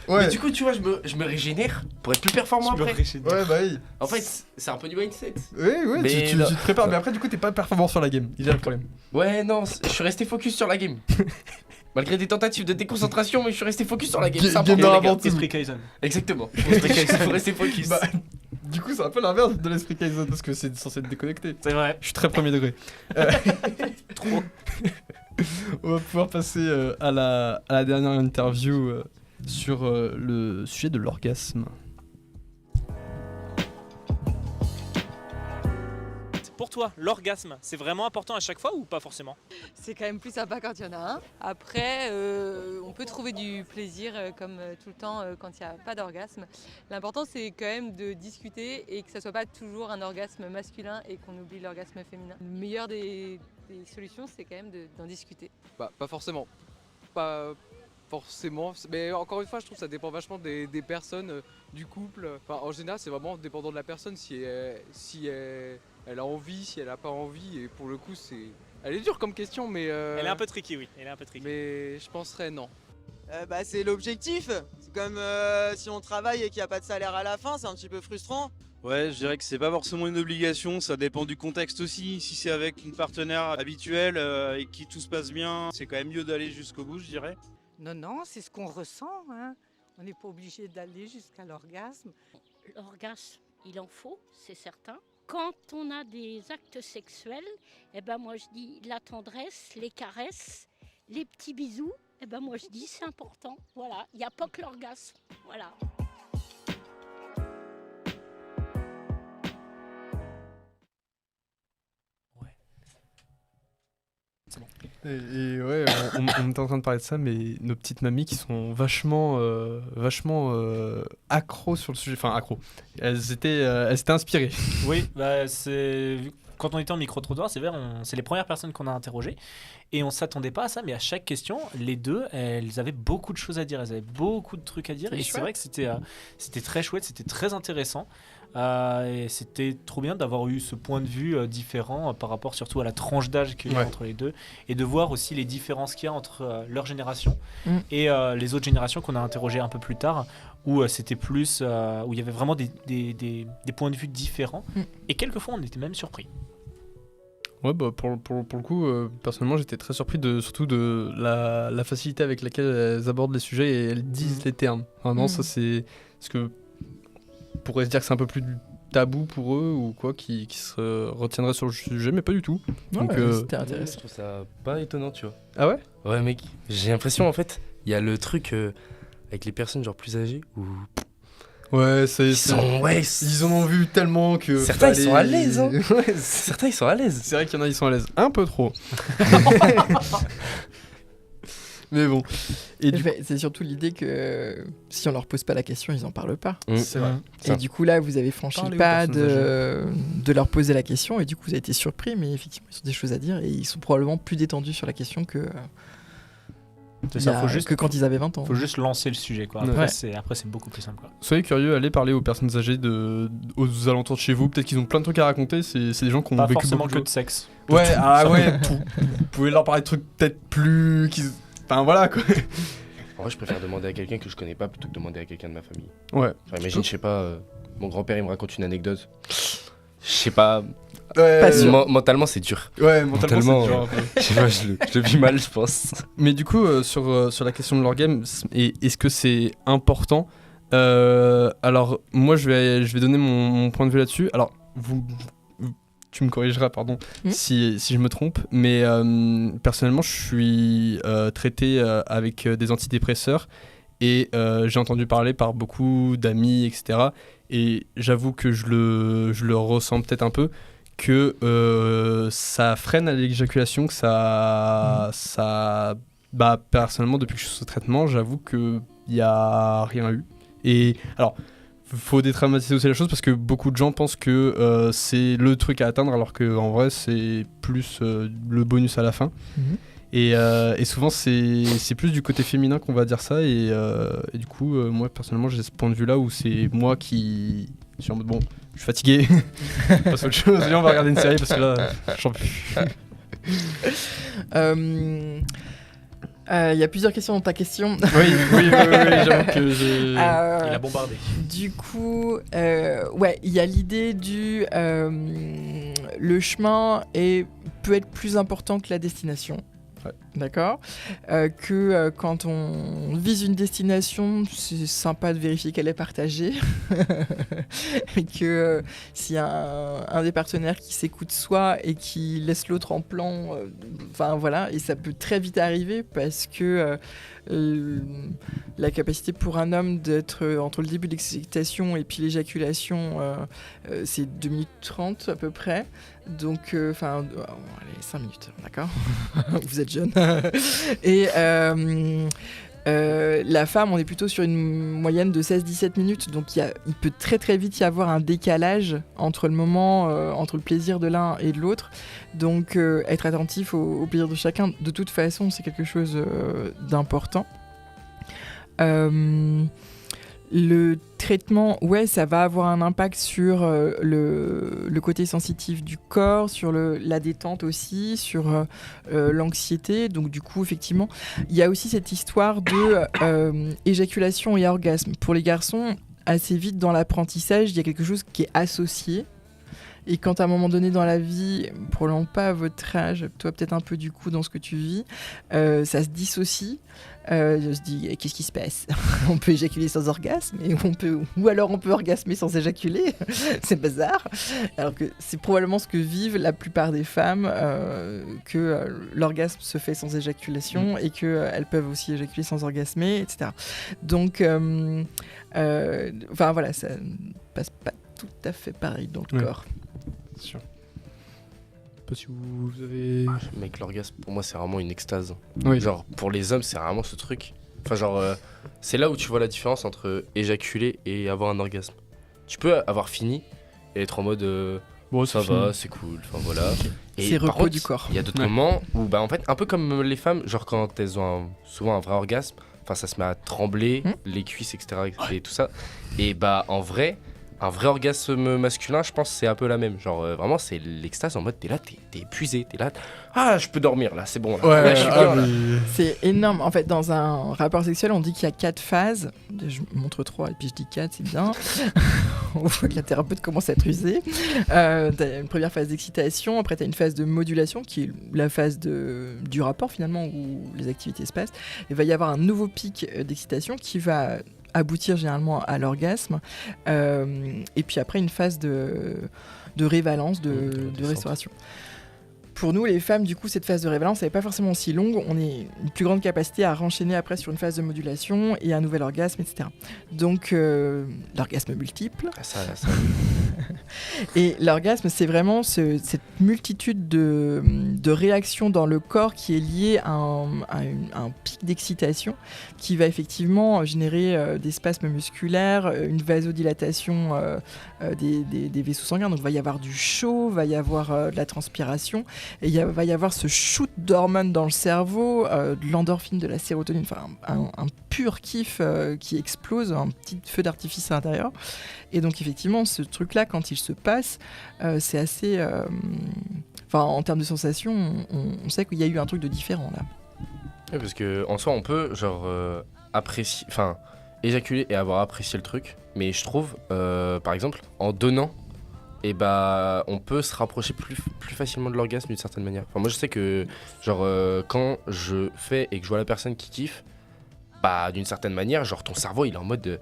Ouais. Mais du coup, tu vois, je me régénère pour être plus performant après. Ouais, bah oui. En fait, c'est un peu du mindset. Oui, tu te prépares, mais après, du coup, t'es pas performant sur la game. Il y a le problème. Ouais, non, je suis resté focus sur la game. Malgré des tentatives de déconcentration, mais je suis resté focus sur la game. Gamer avant tout. Esprit Kaizen. Exactement. Esprit Kaizen, il faut rester focus. Bah, du coup, c'est un peu l'inverse de l'esprit Kaizen parce que c'est censé être déconnecté. C'est vrai. Je suis très premier degré. Trop. On va pouvoir passer à la dernière interview sur le sujet de l'orgasme. Pour toi, l'orgasme, c'est vraiment important à chaque fois ou pas forcément? C'est quand même plus sympa quand il y en a un. Après, on peut trouver du plaisir comme tout le temps quand il n'y a pas d'orgasme. L'important, c'est quand même de discuter et que ça ne soit pas toujours un orgasme masculin et qu'on oublie l'orgasme féminin. Le meilleur des solutions, c'est quand même d'en discuter. Bah, pas forcément. Pas forcément. Mais encore une fois, je trouve que ça dépend vachement des personnes, du couple. Enfin, en général, c'est vraiment dépendant de la personne. Si elle a envie, si elle a pas envie. Et pour le coup, elle est dure comme question, mais... Elle est un peu tricky, oui. Elle est un peu tricky. Mais je penserais non. Bah, c'est l'objectif. C'est comme si on travaille et qu'il n'y a pas de salaire à la fin, c'est un petit peu frustrant. Ouais, je dirais que c'est pas forcément une obligation, ça dépend du contexte aussi. Si c'est avec une partenaire habituelle et qui tout se passe bien, c'est quand même mieux d'aller jusqu'au bout, je dirais. Non, c'est ce qu'on ressent. Hein. On n'est pas obligé d'aller jusqu'à l'orgasme. L'orgasme, il en faut, c'est certain. Quand on a des actes sexuels, moi je dis la tendresse, les caresses, les petits bisous, moi je dis c'est important. Voilà, il n'y a pas que l'orgasme. Voilà. Et ouais, on était en train de parler de ça, mais nos petites mamies qui sont vachement accros sur le sujet, enfin accros. Elles étaient inspirées. Oui, bah quand on était en micro-trottoir, c'est vrai, c'est les premières personnes qu'on a interrogées et on s'attendait pas à ça, mais à chaque question, les deux, elles avaient beaucoup de choses à dire, elles avaient beaucoup de trucs à dire et c'est vrai que c'était très chouette, c'était très intéressant. Et c'était trop bien d'avoir eu ce point de vue différent par rapport surtout à la tranche d'âge qu'il y a entre les deux et de voir aussi les différences qu'il y a entre leur génération et les autres générations qu'on a interrogées un peu plus tard où c'était plus où il y avait vraiment des points de vue différents et quelquefois on était même surpris. Ouais, bah pour le coup, personnellement j'étais très surpris surtout de la facilité avec laquelle elles abordent les sujets et elles disent les termes. Vraiment, ça c'est ce que on pourrait se dire que c'est un peu plus tabou pour eux ou quoi, qui se retiendraient sur le sujet, mais pas du tout. Ouais, donc c'était intéressant. Je trouve ça pas étonnant, tu vois. Ah ouais? Ouais, mec, j'ai l'impression en fait, il y a le truc avec les personnes genre plus âgées où... Ouais, ils en ont vu tellement que... Certains, ils sont à l'aise, hein. Certains, ils sont à l'aise. C'est vrai qu'il y en a, ils sont à l'aise. Un peu trop. Mais bon. Et c'est surtout l'idée que si on leur pose pas la question, ils en parlent pas. C'est vrai. Et du coup, là, vous avez franchi le pas de leur poser la question et du coup, vous avez été surpris, mais effectivement, ils ont des choses à dire et ils sont probablement plus détendus sur la question que... que quand ils avaient 20 ans. Faut juste lancer le sujet, quoi. Après, c'est beaucoup plus simple, quoi. Soyez curieux, allez parler aux personnes âgées aux alentours de chez vous. Peut-être qu'ils ont plein de trucs à raconter. C'est des gens qui ont pas vécu forcément beaucoup que de sexe. Ouais, tout. Vous pouvez leur parler de trucs peut-être plus... Enfin, voilà, quoi. En vrai, je préfère demander à quelqu'un que je connais pas plutôt que demander à quelqu'un de ma famille. Ouais. Enfin, imagine, je sais pas, mon grand-père, il me raconte une anecdote. Je sais pas... Mentalement, c'est dur. Ouais, mentalement c'est dur un peu. Je sais pas, je le vis mal, je pense. Mais du coup, sur la question de l'orgasme, est-ce que c'est important alors, moi, je vais donner mon point de vue là-dessus. Alors, tu me corrigeras, pardon, si je me trompe. Mais personnellement, je suis traité avec des antidépresseurs. Et j'ai entendu parler par beaucoup d'amis, etc. Et j'avoue que je le ressens peut-être un peu, que ça freine à l'éjaculation, que ça personnellement, depuis que je suis sous traitement, j'avoue qu'il n'y a rien eu. Et alors, faut détraumatiser aussi la chose parce que beaucoup de gens pensent que c'est le truc à atteindre alors qu'en vrai c'est plus le bonus à la fin. Et souvent c'est plus du côté féminin qu'on va dire ça et du coup moi personnellement j'ai ce point de vue là où c'est moi qui suis en mode bon je suis fatigué, passe autre chose, viens on va regarder une série parce que là j'en peux plus. Il y a plusieurs questions dans ta question. Oui, j'avoue que il a bombardé. Du coup, il y a l'idée du le chemin peut être plus important que la destination. Ouais. D'accord. Quand on vise une destination, c'est sympa de vérifier qu'elle est partagée. Et que s'il y a un des partenaires qui s'écoute soi et qui laisse l'autre en plan, voilà, et ça peut très vite arriver parce que la capacité pour un homme d'être entre le début de l'excitation et puis l'éjaculation, c'est 2 minutes 30 à peu près. Donc, allez, 5 minutes, d'accord. Vous êtes jeune. Et la femme, on est plutôt sur une moyenne de 16-17 minutes. Donc, il peut très très vite y avoir un décalage entre le moment, entre le plaisir de l'un et de l'autre. Donc, être attentif au plaisir de chacun, de toute façon, c'est quelque chose d'important. Le traitement, ça va avoir un impact sur le côté sensitif du corps, sur la détente aussi, sur l'anxiété. Donc du coup, effectivement, il y a aussi cette histoire de éjaculation et orgasme. Pour les garçons, assez vite dans l'apprentissage, il y a quelque chose qui est associé. Et quand à un moment donné dans la vie, probablement pas à votre âge, toi peut-être un peu du coup dans ce que tu vis, ça se dissocie. Je se dis, qu'est-ce qui se passe? On peut éjaculer sans orgasme, ou alors on peut orgasmer sans éjaculer. C'est bizarre. Alors que c'est probablement ce que vivent la plupart des femmes, que l'orgasme se fait sans éjaculation et qu'elles peuvent aussi éjaculer sans orgasmer, etc. Donc, voilà, ça passe pas tout à fait pareil dans le corps. C'est sûr. Pas si vous avez... Mec, l'orgasme, pour moi, c'est vraiment une extase. Oui. Genre, pour les hommes, c'est vraiment ce truc. Enfin, genre, c'est là où tu vois la différence entre éjaculer et avoir un orgasme. Tu peux avoir fini et être en mode... bon, ça va, c'est cool, enfin voilà. Et c'est par repos contre, du corps. Il y a d'autres moments où, en fait, un peu comme les femmes, genre quand elles ont souvent un vrai orgasme, ça se met à trembler, les cuisses, etc. et tout ça. Et en vrai... Un vrai orgasme masculin, je pense, c'est un peu la même. Genre, vraiment, c'est l'extase en mode, t'es là, t'es épuisé, t'es là. Ah, je peux dormir, là, c'est bon. Là, là je suis bien, là. C'est énorme. En fait, dans un rapport sexuel, on dit qu'il y a 4 phases. Je montre 3 et puis je dis 4, c'est bien. On voit que la thérapeute commence à être usée. T'as une première phase d'excitation, après t'as une phase de modulation, qui est la phase du rapport, finalement, où les activités se passent. Il va y avoir un nouveau pic d'excitation qui va aboutir généralement à l'orgasme, et puis après une phase de révalence, de restauration. Pour nous, les femmes, du coup, cette phase de révalence, elle n'est pas forcément aussi longue. On a une plus grande capacité à renchaîner après sur une phase de modulation et un nouvel orgasme, etc. Donc, l'orgasme multiple. Ça. Et l'orgasme, c'est vraiment cette multitude de réactions dans le corps qui est liée à un pic d'excitation qui va effectivement générer des spasmes musculaires, une vasodilatation des vaisseaux sanguins. Donc, il va y avoir du chaud, il va y avoir de la transpiration. Et il va y avoir ce shoot d'hormones dans le cerveau, de l'endorphine, de la sérotonine, enfin un pur kiff qui explose, un petit feu d'artifice à l'intérieur. Et donc effectivement, ce truc-là, quand il se passe, c'est assez... en termes de sensations, on sait qu'il y a eu un truc de différent là. Oui, parce qu'en soi, on peut apprécier, éjaculer et avoir apprécié le truc. Mais je trouve, par exemple, en donnant, et bah on peut se rapprocher plus facilement de l'orgasme d'une certaine manière. Enfin, moi je sais que genre quand je fais et que je vois la personne qui kiffe, bah d'une certaine manière, genre ton cerveau il est en mode de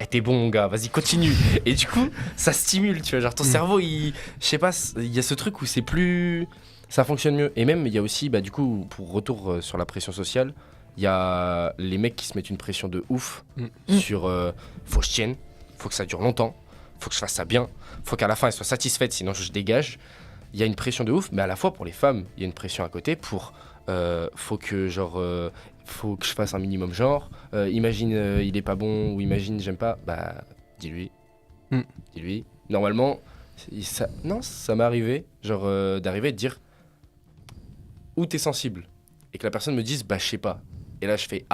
t'es bon mon gars, vas-y continue. Et du coup ça stimule, tu vois, genre ton cerveau je sais pas, il y a ce truc où c'est plus, ça fonctionne mieux. Et même il y a aussi bah du coup pour retour sur la pression sociale, il y a les mecs qui se mettent une pression de ouf sur faut que je tienne, faut que ça dure longtemps, faut que je fasse ça bien, faut qu'à la fin elle soit satisfaite sinon je dégage. Il y a une pression de ouf, mais à la fois pour les femmes il y a une pression à côté pour faut que faut que je fasse un minimum genre, imagine il est pas bon ou imagine j'aime pas, bah dis-lui. Normalement ça m'est arrivé genre d'arriver et de dire où t'es sensible et que la personne me dise bah je sais pas, et là je fais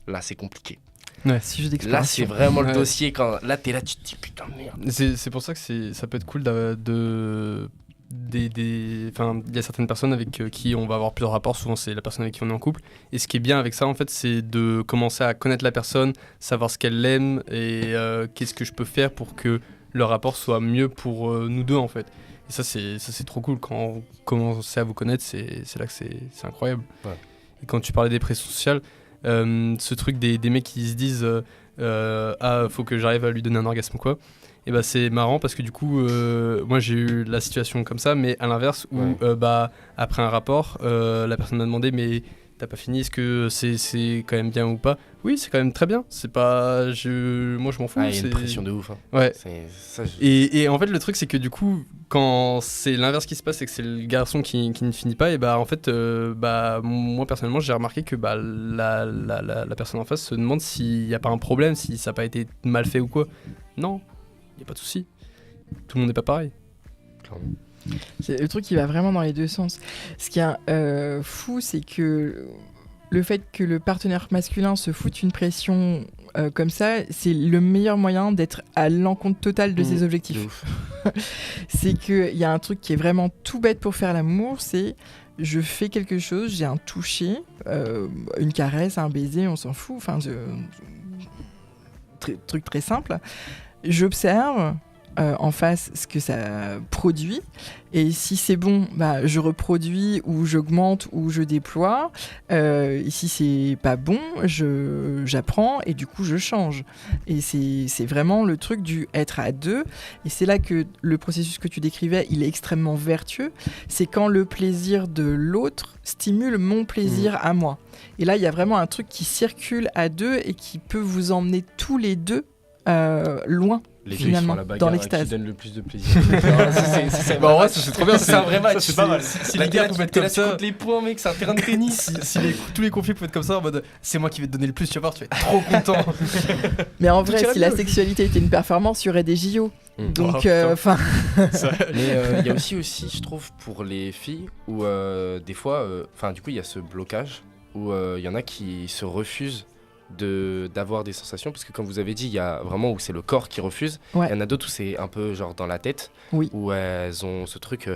là c'est compliqué. Ouais. Là c'est vraiment le dossier, quand là t'es là tu te dis putain merde. C'est pour ça que ça peut être cool enfin, il y a certaines personnes avec qui on va avoir plusieurs rapports, souvent c'est la personne avec qui on est en couple, et ce qui est bien avec ça en fait c'est de commencer à connaître la personne, savoir ce qu'elle aime et qu'est-ce que je peux faire pour que le rapport soit mieux pour nous deux en fait. Et ça c'est trop cool, quand on commence à vous connaître, c'est là que c'est incroyable. Ouais. Et quand tu parlais des pressions sociales, ce truc des mecs qui se disent faut que j'arrive à lui donner un orgasme ou quoi, et bah c'est marrant parce que du coup moi j'ai eu la situation comme ça, mais à l'inverse où après un rapport la personne m'a demandé mais t'as pas fini, est-ce que c'est quand même bien ou pas? Oui, c'est quand même très bien, c'est pas moi je m'en fous. Il y a une pression de ouf hein. Ouais. Et en fait le truc c'est que du coup quand c'est l'inverse qui se passe et que c'est le garçon qui ne finit pas, et bah en fait moi personnellement j'ai remarqué que la personne en face se demande s'il y a pas un problème, si ça a pas été mal fait ou quoi. Non, y a pas de souci, tout le monde n'est pas pareil. Clairement. C'est le truc qui va vraiment dans les deux sens. Ce qui est fou, c'est que le fait que le partenaire masculin se foute une pression comme ça, c'est le meilleur moyen d'être à l'encontre totale de ses objectifs. C'est qu'il y a un truc qui est vraiment tout bête pour faire l'amour, c'est je fais quelque chose, j'ai un toucher, une caresse, un baiser, on s'en fout, enfin, truc très simple. J'observe en face ce que ça produit, et si c'est bon, bah, je reproduis ou j'augmente ou je déploie. Et si c'est pas bon, j'apprends et du coup je change. Et c'est vraiment le truc du être à deux, et c'est là que le processus que tu décrivais il est extrêmement vertueux. C'est quand le plaisir de l'autre stimule mon plaisir à moi, et là il y a vraiment un truc qui circule à deux et qui peut vous emmener tous les deux loin. Les finalement, dans l'extase. Qui donne le plus de plaisir. En vrai, c'est trop bien. C'est un vrai match. C'est pas mal. Si les gars pouvaient être comme ça, les points, mec, c'est un terrain de tennis. Si tous les conflits pouvaient être comme ça, en mode c'est moi qui vais te donner le plus, tu vas voir, tu vas être trop content. Mais en vrai, si la sexualité était une performance, il y aurait des JO. Donc, enfin. Mais il y a aussi, je trouve, pour les filles, où des fois, du coup, il y a ce blocage où il y en a qui se refusent d'avoir des sensations, parce que comme vous avez dit, il y a vraiment où c'est le corps qui refuse. Il y en a d'autres où c'est un peu genre dans la tête, où elles ont ce truc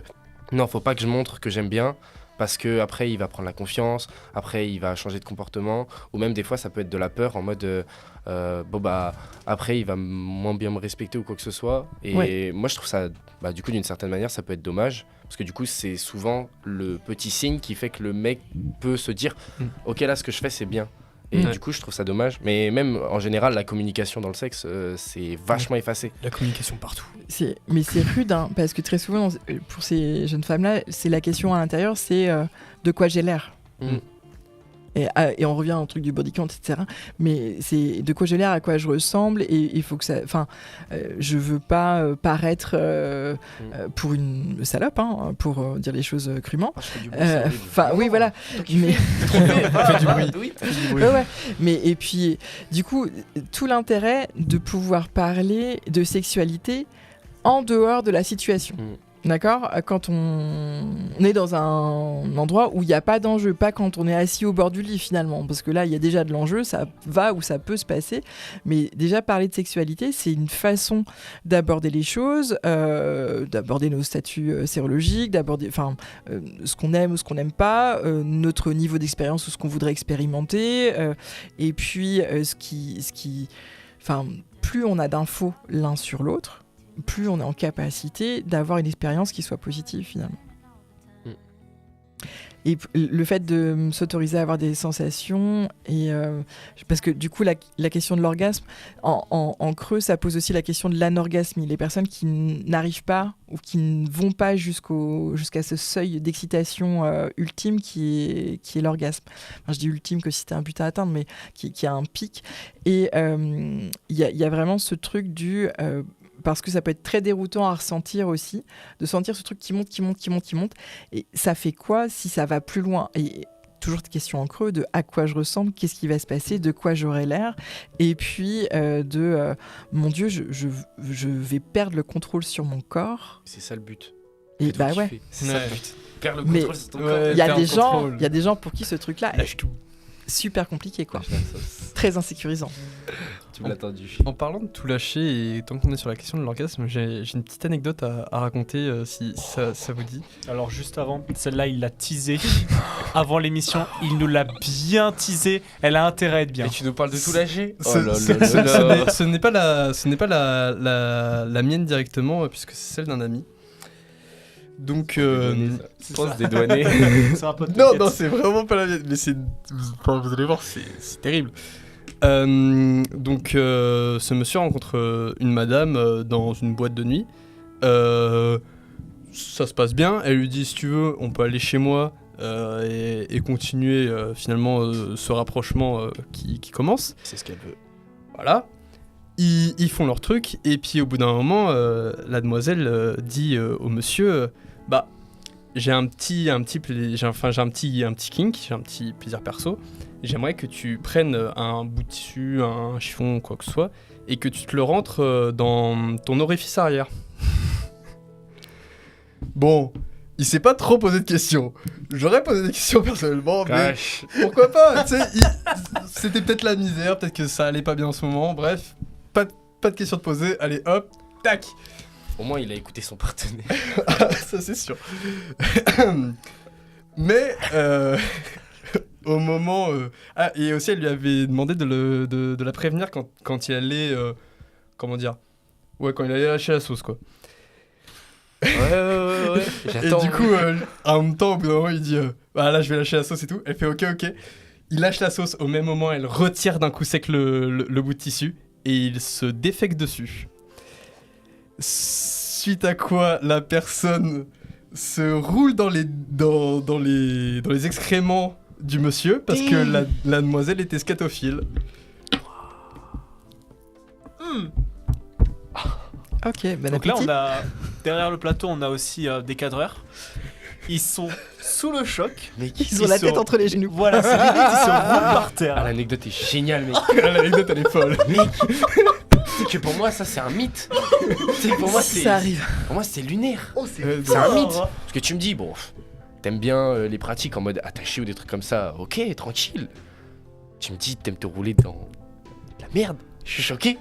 non, faut pas que je montre que j'aime bien, parce que après il va prendre la confiance, après il va changer de comportement, ou même des fois ça peut être de la peur en mode après il va moins bien me respecter ou quoi que ce soit. Et moi je trouve ça du coup d'une certaine manière ça peut être dommage, parce que du coup c'est souvent le petit signe qui fait que le mec peut se dire ok, là ce que je fais c'est bien. Et du coup, je trouve ça dommage. Mais même, en général, la communication dans le sexe, c'est vachement effacé. La communication partout. Mais c'est rude, hein, parce que très souvent, pour ces jeunes femmes-là, c'est la question à l'intérieur, c'est de quoi j'ai l'air. Et on revient au truc du body count, etc. Mais c'est de quoi j'ai l'air, à quoi je ressemble, et il faut que ça... Enfin, je veux pas paraître pour une salope, hein, pour dire les choses crûment. Enfin, oui, voilà. Mais... Fais du bruit. Ouais. Mais et puis, du coup, tout l'intérêt de pouvoir parler de sexualité en dehors de la situation. D'accord ? Quand on est dans un endroit où il n'y a pas d'enjeu, pas quand on est assis au bord du lit finalement, parce que là il y a déjà de l'enjeu, ça va ou ça peut se passer, mais déjà parler de sexualité c'est une façon d'aborder les choses, d'aborder nos statuts sérologiques, d'aborder ce qu'on aime ou ce qu'on n'aime pas, notre niveau d'expérience ou ce qu'on voudrait expérimenter, et puis plus on a d'infos l'un sur l'autre, plus on est en capacité d'avoir une expérience qui soit positive finalement. Et le fait de s'autoriser à avoir des sensations, parce que du coup la question de l'orgasme, en creux, ça pose aussi la question de l'anorgasmie. Les personnes qui n'arrivent pas ou qui ne vont pas jusqu'à ce seuil d'excitation ultime qui est l'orgasme. Enfin, je dis ultime que si tu as un but à atteindre, mais qui a un pic. Et il y a vraiment ce truc du... parce que ça peut être très déroutant à ressentir aussi, de sentir ce truc qui monte. Et ça fait quoi si ça va plus loin ? Et toujours cette question en creux de à quoi je ressemble, qu'est-ce qui va se passer, de quoi j'aurai l'air, et puis mon Dieu, je vais perdre le contrôle sur mon corps. C'est ça le but. Et bah ouais. C'est ça le but. Perdre le contrôle sur ton corps. Il y a des gens pour qui ce truc-là est super compliqué, quoi. Très insécurisant. Tu me l'as tendu. En parlant de tout lâcher, et tant qu'on est sur la question de l'orgasme, j'ai une petite anecdote à raconter si ça vous dit. Alors juste avant, celle-là il l'a teasée avant l'émission, il nous l'a bien teasée, elle a intérêt à être bien. Et tu nous parles de tout lâcher. Ce n'est pas la mienne directement, puisque c'est celle d'un ami. Donc, je pense dédouané. C'est un pote. Non, c'est vraiment pas la mienne, mais vous allez voir, c'est terrible. Donc, ce monsieur rencontre une madame dans une boîte de nuit. Ça se passe bien. Elle lui dit, si tu veux, on peut aller chez moi et continuer finalement ce rapprochement qui commence. C'est ce qu'elle veut. Voilà. Ils font leur truc, et puis au bout d'un moment, la demoiselle dit au monsieur, bah, j'ai un petit kink, j'ai un petit plaisir perso. J'aimerais que tu prennes un bout de tissu, un chiffon, quoi que ce soit, et que tu te le rentres dans ton orifice arrière. Bon, il s'est pas trop posé de questions. J'aurais posé des questions personnellement, mais pourquoi pas, tu sais, c'était peut-être la misère, peut-être que ça allait pas bien en ce moment, bref, pas de questions de poser, allez hop, tac. Au moins il a écouté son partenaire. Ça c'est sûr. Mais au moment... et aussi elle lui avait demandé de la prévenir quand il allait... comment dire ? Ouais, quand il allait lâcher la sauce, quoi. Ouais. Et du coup, en même temps, au bout d'un moment, il dit bah là, je vais lâcher la sauce et tout. Elle fait ok. Il lâche la sauce. Au même moment, elle retire d'un coup sec le bout de tissu et il se défecte dessus. Suite à quoi, la personne se roule dans les excréments du monsieur parce que la demoiselle était scatophile. Ok, ben donc là, on a derrière le plateau, on a aussi des cadreurs. Ils sont sous le choc. Ils ont la tête entre les genoux. Voilà, c'est limite, ils se roulent par terre. Ah, l'anecdote est géniale, mec. L'anecdote, elle est folle. Mec, c'est que pour moi, ça, c'est un mythe. Pour moi, ça arrive. Pour moi, c'est lunaire. C'est un mythe. Parce que tu me dis, bon, t'aimes bien les pratiques en mode attaché ou des trucs comme ça. Ok, tranquille. Tu me dis, t'aimes te rouler dans de la merde. Je suis choqué.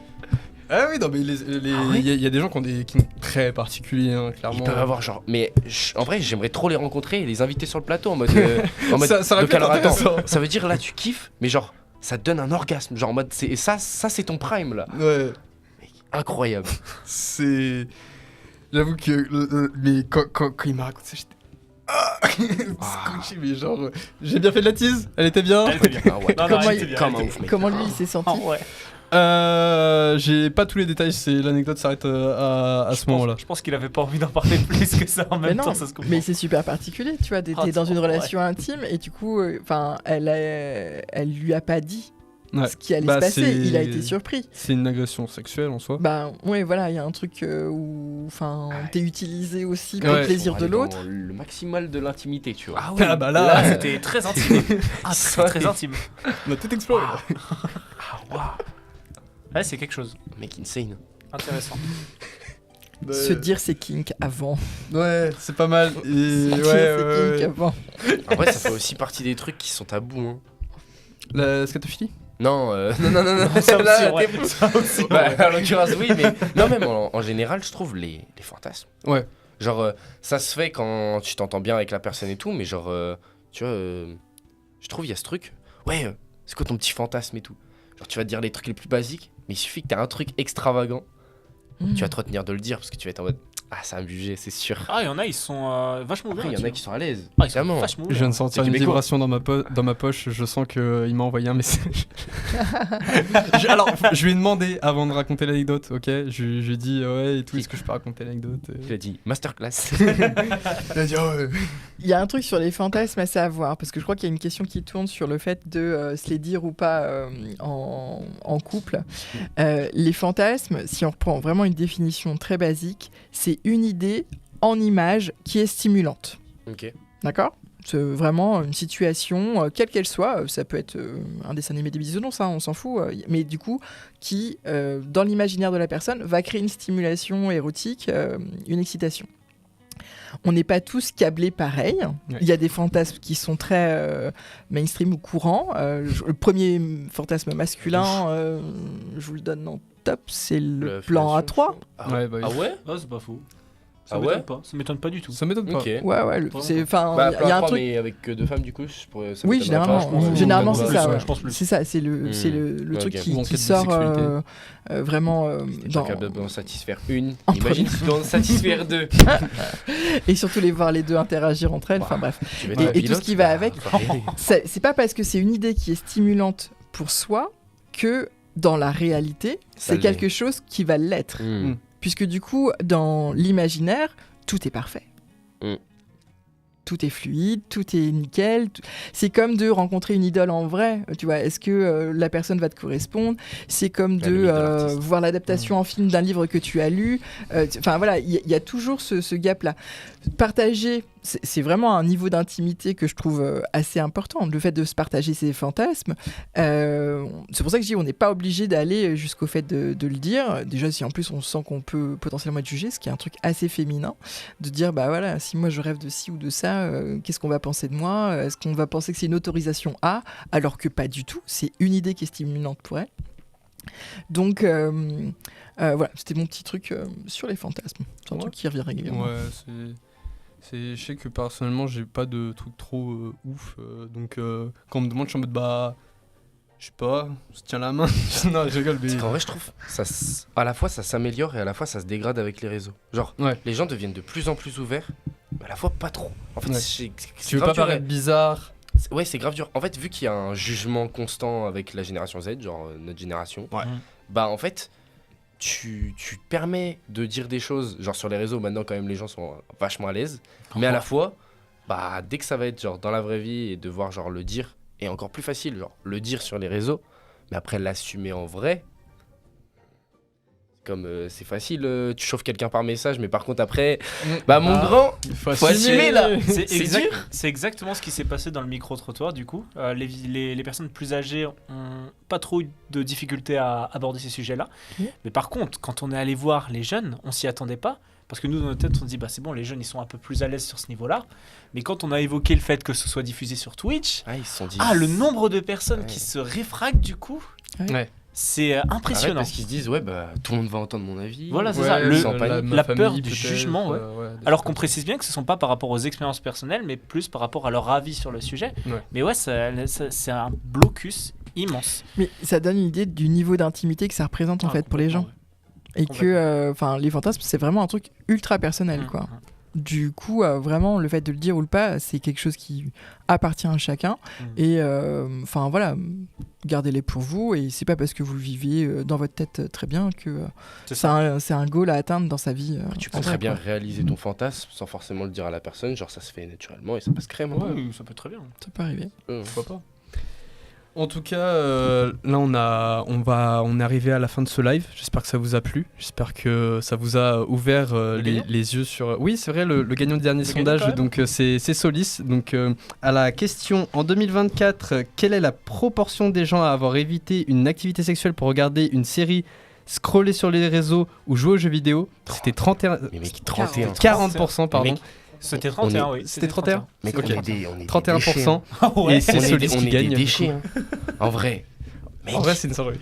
Ah oui, non, mais il y a des gens qui ont des kinks très particuliers, hein, clairement. Ils peuvent avoir genre... Mais en vrai, j'aimerais trop les rencontrer et les inviter sur le plateau en mode... ça donc alors attends, ça veut dire là tu kiffes, mais genre ça te donne un orgasme. Genre en mode... Et ça c'est ton prime là. Ouais. Mec, incroyable. C'est... J'avoue que... mais quand il m'a raconté ça, j'étais... scotché, mais genre... j'ai bien fait de la tease. Elle était bien. Elle était bien. Ah ouais. Comment lui il s'est senti? Ouais. J'ai pas tous les détails, l'anecdote s'arrête à ce moment-là. Je pense qu'il avait pas envie d'en parler plus que ça en même temps, ça se comprend. Mais c'est super particulier, tu vois, t'es dans une relation intime et du coup, elle lui a pas dit ce qui allait se passer, il a été surpris. C'est une agression sexuelle en soi. Bah ouais, voilà, il y a un truc où t'es utilisé aussi pour le plaisir de l'autre. Le maximal de l'intimité, tu vois. Ah oui, bah là c'était très intime. Très intime. On a tout exploré. Ah waouh. Ouais, c'est quelque chose. Mec insane. Intéressant. Se dire c'est kink avant. Ouais, c'est pas mal. C'est kink avant. En vrai, ça fait aussi partie des trucs qui sont tabous. Hein. La scatophilie ? Non, non. Ça aussi, en l'occurrence, oui, mais non, même en général, je trouve les fantasmes. Ouais. Genre, ça se fait quand tu t'entends bien avec la personne et tout, mais genre, tu vois, je trouve il y a ce truc. Ouais, c'est quoi ton petit fantasme et tout ? Genre, tu vas te dire les trucs les plus basiques, mais il suffit que t'aies un truc extravagant. tu vas te retenir de le dire parce que tu vas être en mode ah, ça va me juger, c'est sûr. Ah, il y en a, ils sont vachement ouverts. Il y en a qui sont à l'aise. Ah, ils sont Évidemment. vachement Je ouverts. viens de sentir une vibration dans ma poche, je sens qu'il m'a envoyé un message. Alors, je lui ai demandé avant de raconter l'anecdote, ok. Je lui ai dit ouais et tout, est-ce que je peux raconter l'anecdote Il a dit masterclass. Il a dit ouais. Il y a un truc sur les fantasmes assez à voir, parce que je crois qu'il y a une question qui tourne sur le fait de se les dire ou pas en couple. Les fantasmes, si on reprend vraiment une définition très basique, c'est une idée en image qui est stimulante. Ok. D'accord ? C'est vraiment une situation, quelle qu'elle soit, ça peut être un dessin animé des bisounours, on s'en fout, mais du coup, qui, dans l'imaginaire de la personne, va créer une stimulation érotique, une excitation. On n'est pas tous câblés pareil. Ouais. Il y a des fantasmes qui sont très mainstream ou courants. Le premier fantasme masculin, je vous le donne en top, c'est le plan A3. Ah ouais, Ah ouais ? Ah, c'est pas fou. Ça Ah m'étonne ouais pas. Ça m'étonne pas du tout. Ça m'étonne pas. Ok. Ouais, c'est enfin Bah, il y a un truc. mais avec que deux femmes du coup, ça Oui, m'étonnerait pas, je pense. généralement c'est ça. ouais, Ouais. je pense plus. C'est ça, c'est le truc Ok. qui Ou en quête de sort sexualité. vraiment Dans... capable d'en satisfaire une. En Imagine si tu dois en satisfaire deux. et surtout les voir les deux interagir entre elles. Enfin bref. Tu vas être un Et tout pilote, ce qui va avec. faut arrêter. C'est pas parce que c'est une idée qui est stimulante pour soi que dans la réalité, Ça c'est quelque chose qui va l'être. Mm. Puisque du coup, dans l'imaginaire, tout est parfait. Mm. Tout est fluide, tout est nickel. C'est comme de rencontrer une idole en vrai. Tu vois, est-ce que la personne va te correspondre ? C'est comme La limite de de l'artiste. voir l'adaptation en film d'un livre que tu as lu. Enfin voilà, il y a toujours ce gap-là. Partager, c'est vraiment un niveau d'intimité que je trouve assez important. Le fait de se partager ses fantasmes. C'est pour ça que je dis on n'est pas obligé d'aller jusqu'au fait de le dire. Déjà, si en plus on sent qu'on peut potentiellement être jugé, ce qui est un truc assez féminin, de dire bah voilà, si moi je rêve de ci ou de ça, qu'est-ce qu'on va penser de moi ? Est-ce qu'on va penser que c'est une autorisation à, alors que pas du tout, c'est une idée qui est stimulante pour elle. Donc voilà, c'était mon petit truc sur les fantasmes. C'est un truc qui revient régulièrement. Ouais, je sais que personnellement j'ai pas de truc trop ouf, donc quand on me demande je suis en mode bah je sais pas, on se tient la main. Non, je rigole, mais Parce qu'en vrai, je trouve à la fois ça s'améliore et à la fois ça se dégrade avec les réseaux. Genre, les gens deviennent de plus en plus ouverts, mais à la fois pas trop. En fait, tu veux pas paraître bizarre. Ouais, c'est grave dur. En fait, vu qu'il y a un jugement constant avec la génération Z, genre notre génération, bah en fait, tu te permets de dire des choses, genre sur les réseaux, maintenant quand même les gens sont vachement à l'aise, mais à la fois, bah dès que ça va être genre dans la vraie vie et devoir genre le dire, et encore plus facile, genre le dire sur les réseaux, mais après l'assumer en vrai, comme c'est facile, tu chauffes quelqu'un par message, mais par contre après, bah mon grand, faut assumer là. C'est exactement ce qui s'est passé dans le micro-trottoir du coup. Les personnes plus âgées ont pas trop eu de difficultés à aborder ces sujets-là. Mais par contre, quand on est allé voir les jeunes, on s'y attendait pas. Parce que nous, dans notre tête, on se dit, bah, c'est bon, les jeunes, ils sont un peu plus à l'aise sur ce niveau-là. Mais quand on a évoqué le fait que ce soit diffusé sur Twitch, ils se sont dit... le nombre de personnes qui se réfractent du coup, c'est impressionnant. Parce qu'ils se disent, ouais, bah, tout le monde va entendre mon avis. Voilà, c'est ça, la peur du jugement. Alors qu'on précise bien que ce ne sont pas par rapport aux expériences personnelles, mais plus par rapport à leur avis sur le sujet. Mais ouais, c'est un blocus immense. Mais ça donne une idée du niveau d'intimité que ça représente en fait pour les gens. Et que les fantasmes, c'est vraiment un truc ultra personnel, quoi. Du coup, vraiment, le fait de le dire ou le pas, c'est quelque chose qui appartient à chacun. Et enfin voilà, gardez-les pour vous. Et c'est pas parce que vous le vivez dans votre tête très bien que c'est un goal à atteindre dans sa vie. Tu peux très bien réaliser ton fantasme sans forcément le dire à la personne. Genre, ça se fait naturellement et ça passe crème. Ouais, ça peut très bien. Ça peut arriver. Pourquoi pas. En tout cas, là on est arrivé à la fin de ce live. J'espère que ça vous a plu. J'espère que ça vous a ouvert les yeux sur. Oui, c'est vrai, le gagnant du dernier sondage, donc c'est Solis. Donc à la question en 2024, quelle est la proportion des gens à avoir évité une activité sexuelle pour regarder une série, scroller sur les réseaux ou jouer aux jeux vidéo? C'était 40%, pardon. C'était 31, oui. C'était 31. Mais okay. on est 31%. Ouais. Et c'est Solis qui gagne. Des déchets, hein. En vrai. Mec, en vrai, c'est une sonnerie.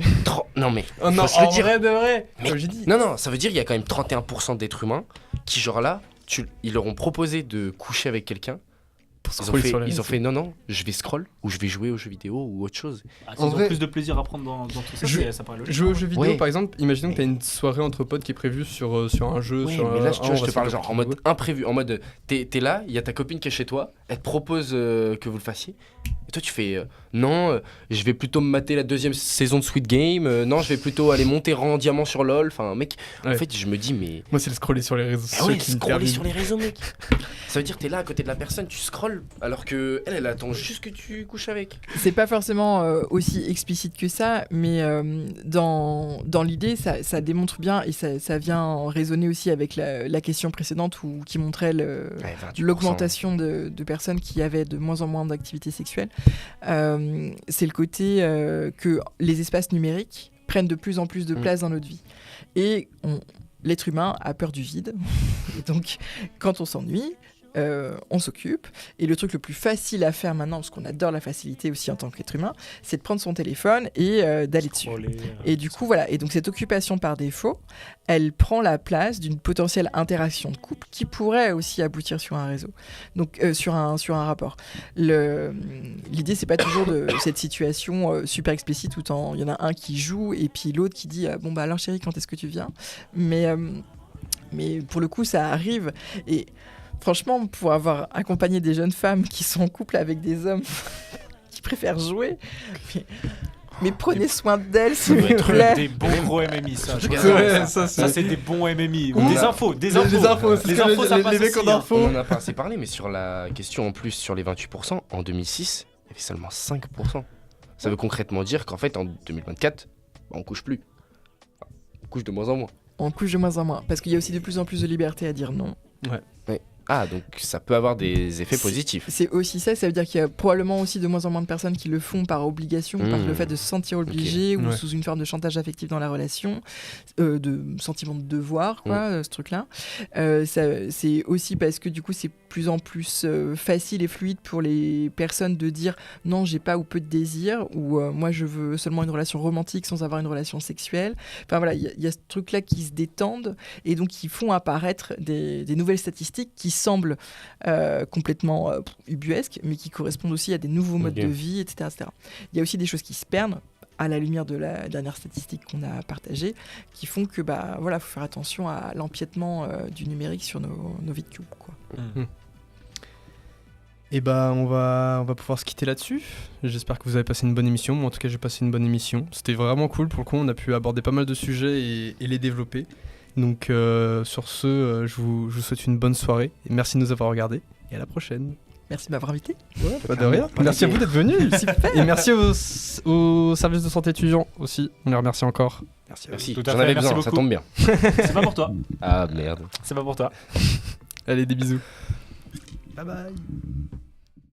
Non, mais. Oh non, en vrai de vrai. Mais, j'ai dit. Non, ça veut dire qu'il y a quand même 31% d'êtres humains qui, genre là, ils leur ont proposé de coucher avec quelqu'un Ils ont fait non, je vais scroll ou je vais jouer aux jeux vidéo ou autre chose. Ils ont plus de plaisir à prendre dans tout ça, ça paraît logique. Jouer aux jeux vidéo, par exemple, imaginons que tu as une soirée entre potes qui est prévue sur un jeu. Oui, mais là, je te parle genre en mode imprévu. En mode, t'es là, il y a ta copine qui est chez toi, elle te propose que vous le fassiez. Et toi, tu fais non, je vais plutôt me mater la 2e saison de Squid Game. Non, je vais plutôt aller monter rang diamant sur LoL. Enfin, mec, en fait, je me dis, mais. Moi, c'est le scroller sur les réseaux sociaux. Ah ouais, scroller sur les réseaux, mec. Ça veut dire que t'es là à côté de la personne, tu scrolles, alors que elle attend juste que tu couches avec. C'est pas forcément aussi explicite que ça, mais dans l'idée, ça démontre bien, et ça vient résonner aussi avec la question précédente qui montrait l'augmentation de personnes qui avaient de moins en moins d'activités sexuelles. C'est le côté que les espaces numériques prennent de plus en plus de place dans notre vie. Et l'être humain a peur du vide. Et donc, quand on s'ennuie, on s'occupe. Et le truc le plus facile à faire maintenant, parce qu'on adore la facilité aussi en tant qu'être humain, c'est de prendre son téléphone et d'aller dessus. Et du coup, voilà. Et donc, cette occupation par défaut, elle prend la place d'une potentielle interaction de couple qui pourrait aussi aboutir sur un réseau, donc sur un rapport. L'idée, c'est pas toujours de cette situation super explicite où il y en a un qui joue et puis l'autre qui dit bon bah alors chérie, quand est-ce que tu viens ? Mais pour le coup, ça arrive. Et franchement, pour avoir accompagné des jeunes femmes qui sont en couple avec des hommes qui préfèrent jouer, mais prenez soin d'elles, s'il vous plaît. Des bons gros MMI, ça. Ça, c'est des bons MMI. Ou des infos. Les infos, ça passe. Les mecs en info. On en a pas assez parlé, mais sur la question en plus, sur les 28%, en 2006, il y avait seulement 5%. Ça veut concrètement dire qu'en fait, en 2024, on couche plus. On couche de moins en moins. On couche de moins en moins. Parce qu'il y a aussi de plus en plus de liberté à dire non. Ouais. Ah, donc ça peut avoir des effets positifs. C'est aussi ça veut dire qu'il y a probablement aussi de moins en moins de personnes qui le font par obligation, par le fait de se sentir obligé ou sous une forme de chantage affectif dans la relation, de sentiment de devoir, ce truc-là. C'est aussi parce que du coup, c'est plus en plus facile et fluide pour les personnes de dire non, j'ai pas ou peu de désir, ou moi je veux seulement une relation romantique sans avoir une relation sexuelle. Enfin voilà, il y a ce truc-là qui se détendent et donc qui font apparaître des nouvelles statistiques qui semblent complètement ubuesques, mais qui correspondent aussi à des nouveaux modes de vie, etc., etc. Il y a aussi des choses qui se perdent à la lumière de la dernière statistique qu'on a partagée, qui font que faut faire attention à l'empiètement du numérique sur nos vies de couple, quoi. Et on va pouvoir se quitter là-dessus. J'espère que vous avez passé une bonne émission. Moi, en tout cas, j'ai passé une bonne émission. C'était vraiment cool. Pour le coup, on a pu aborder pas mal de sujets et les développer. Donc, sur ce, je vous souhaite une bonne soirée. Et merci de nous avoir regardés. Et à la prochaine. Merci de m'avoir invité. Pas de rien. Merci à vous d'être venus. Et merci au service de santé étudiant aussi. On les remercie encore. Merci. J'en avais besoin, ça tombe bien. C'est pas pour toi. Ah merde. C'est pas pour toi. Allez, des bisous. Bye bye.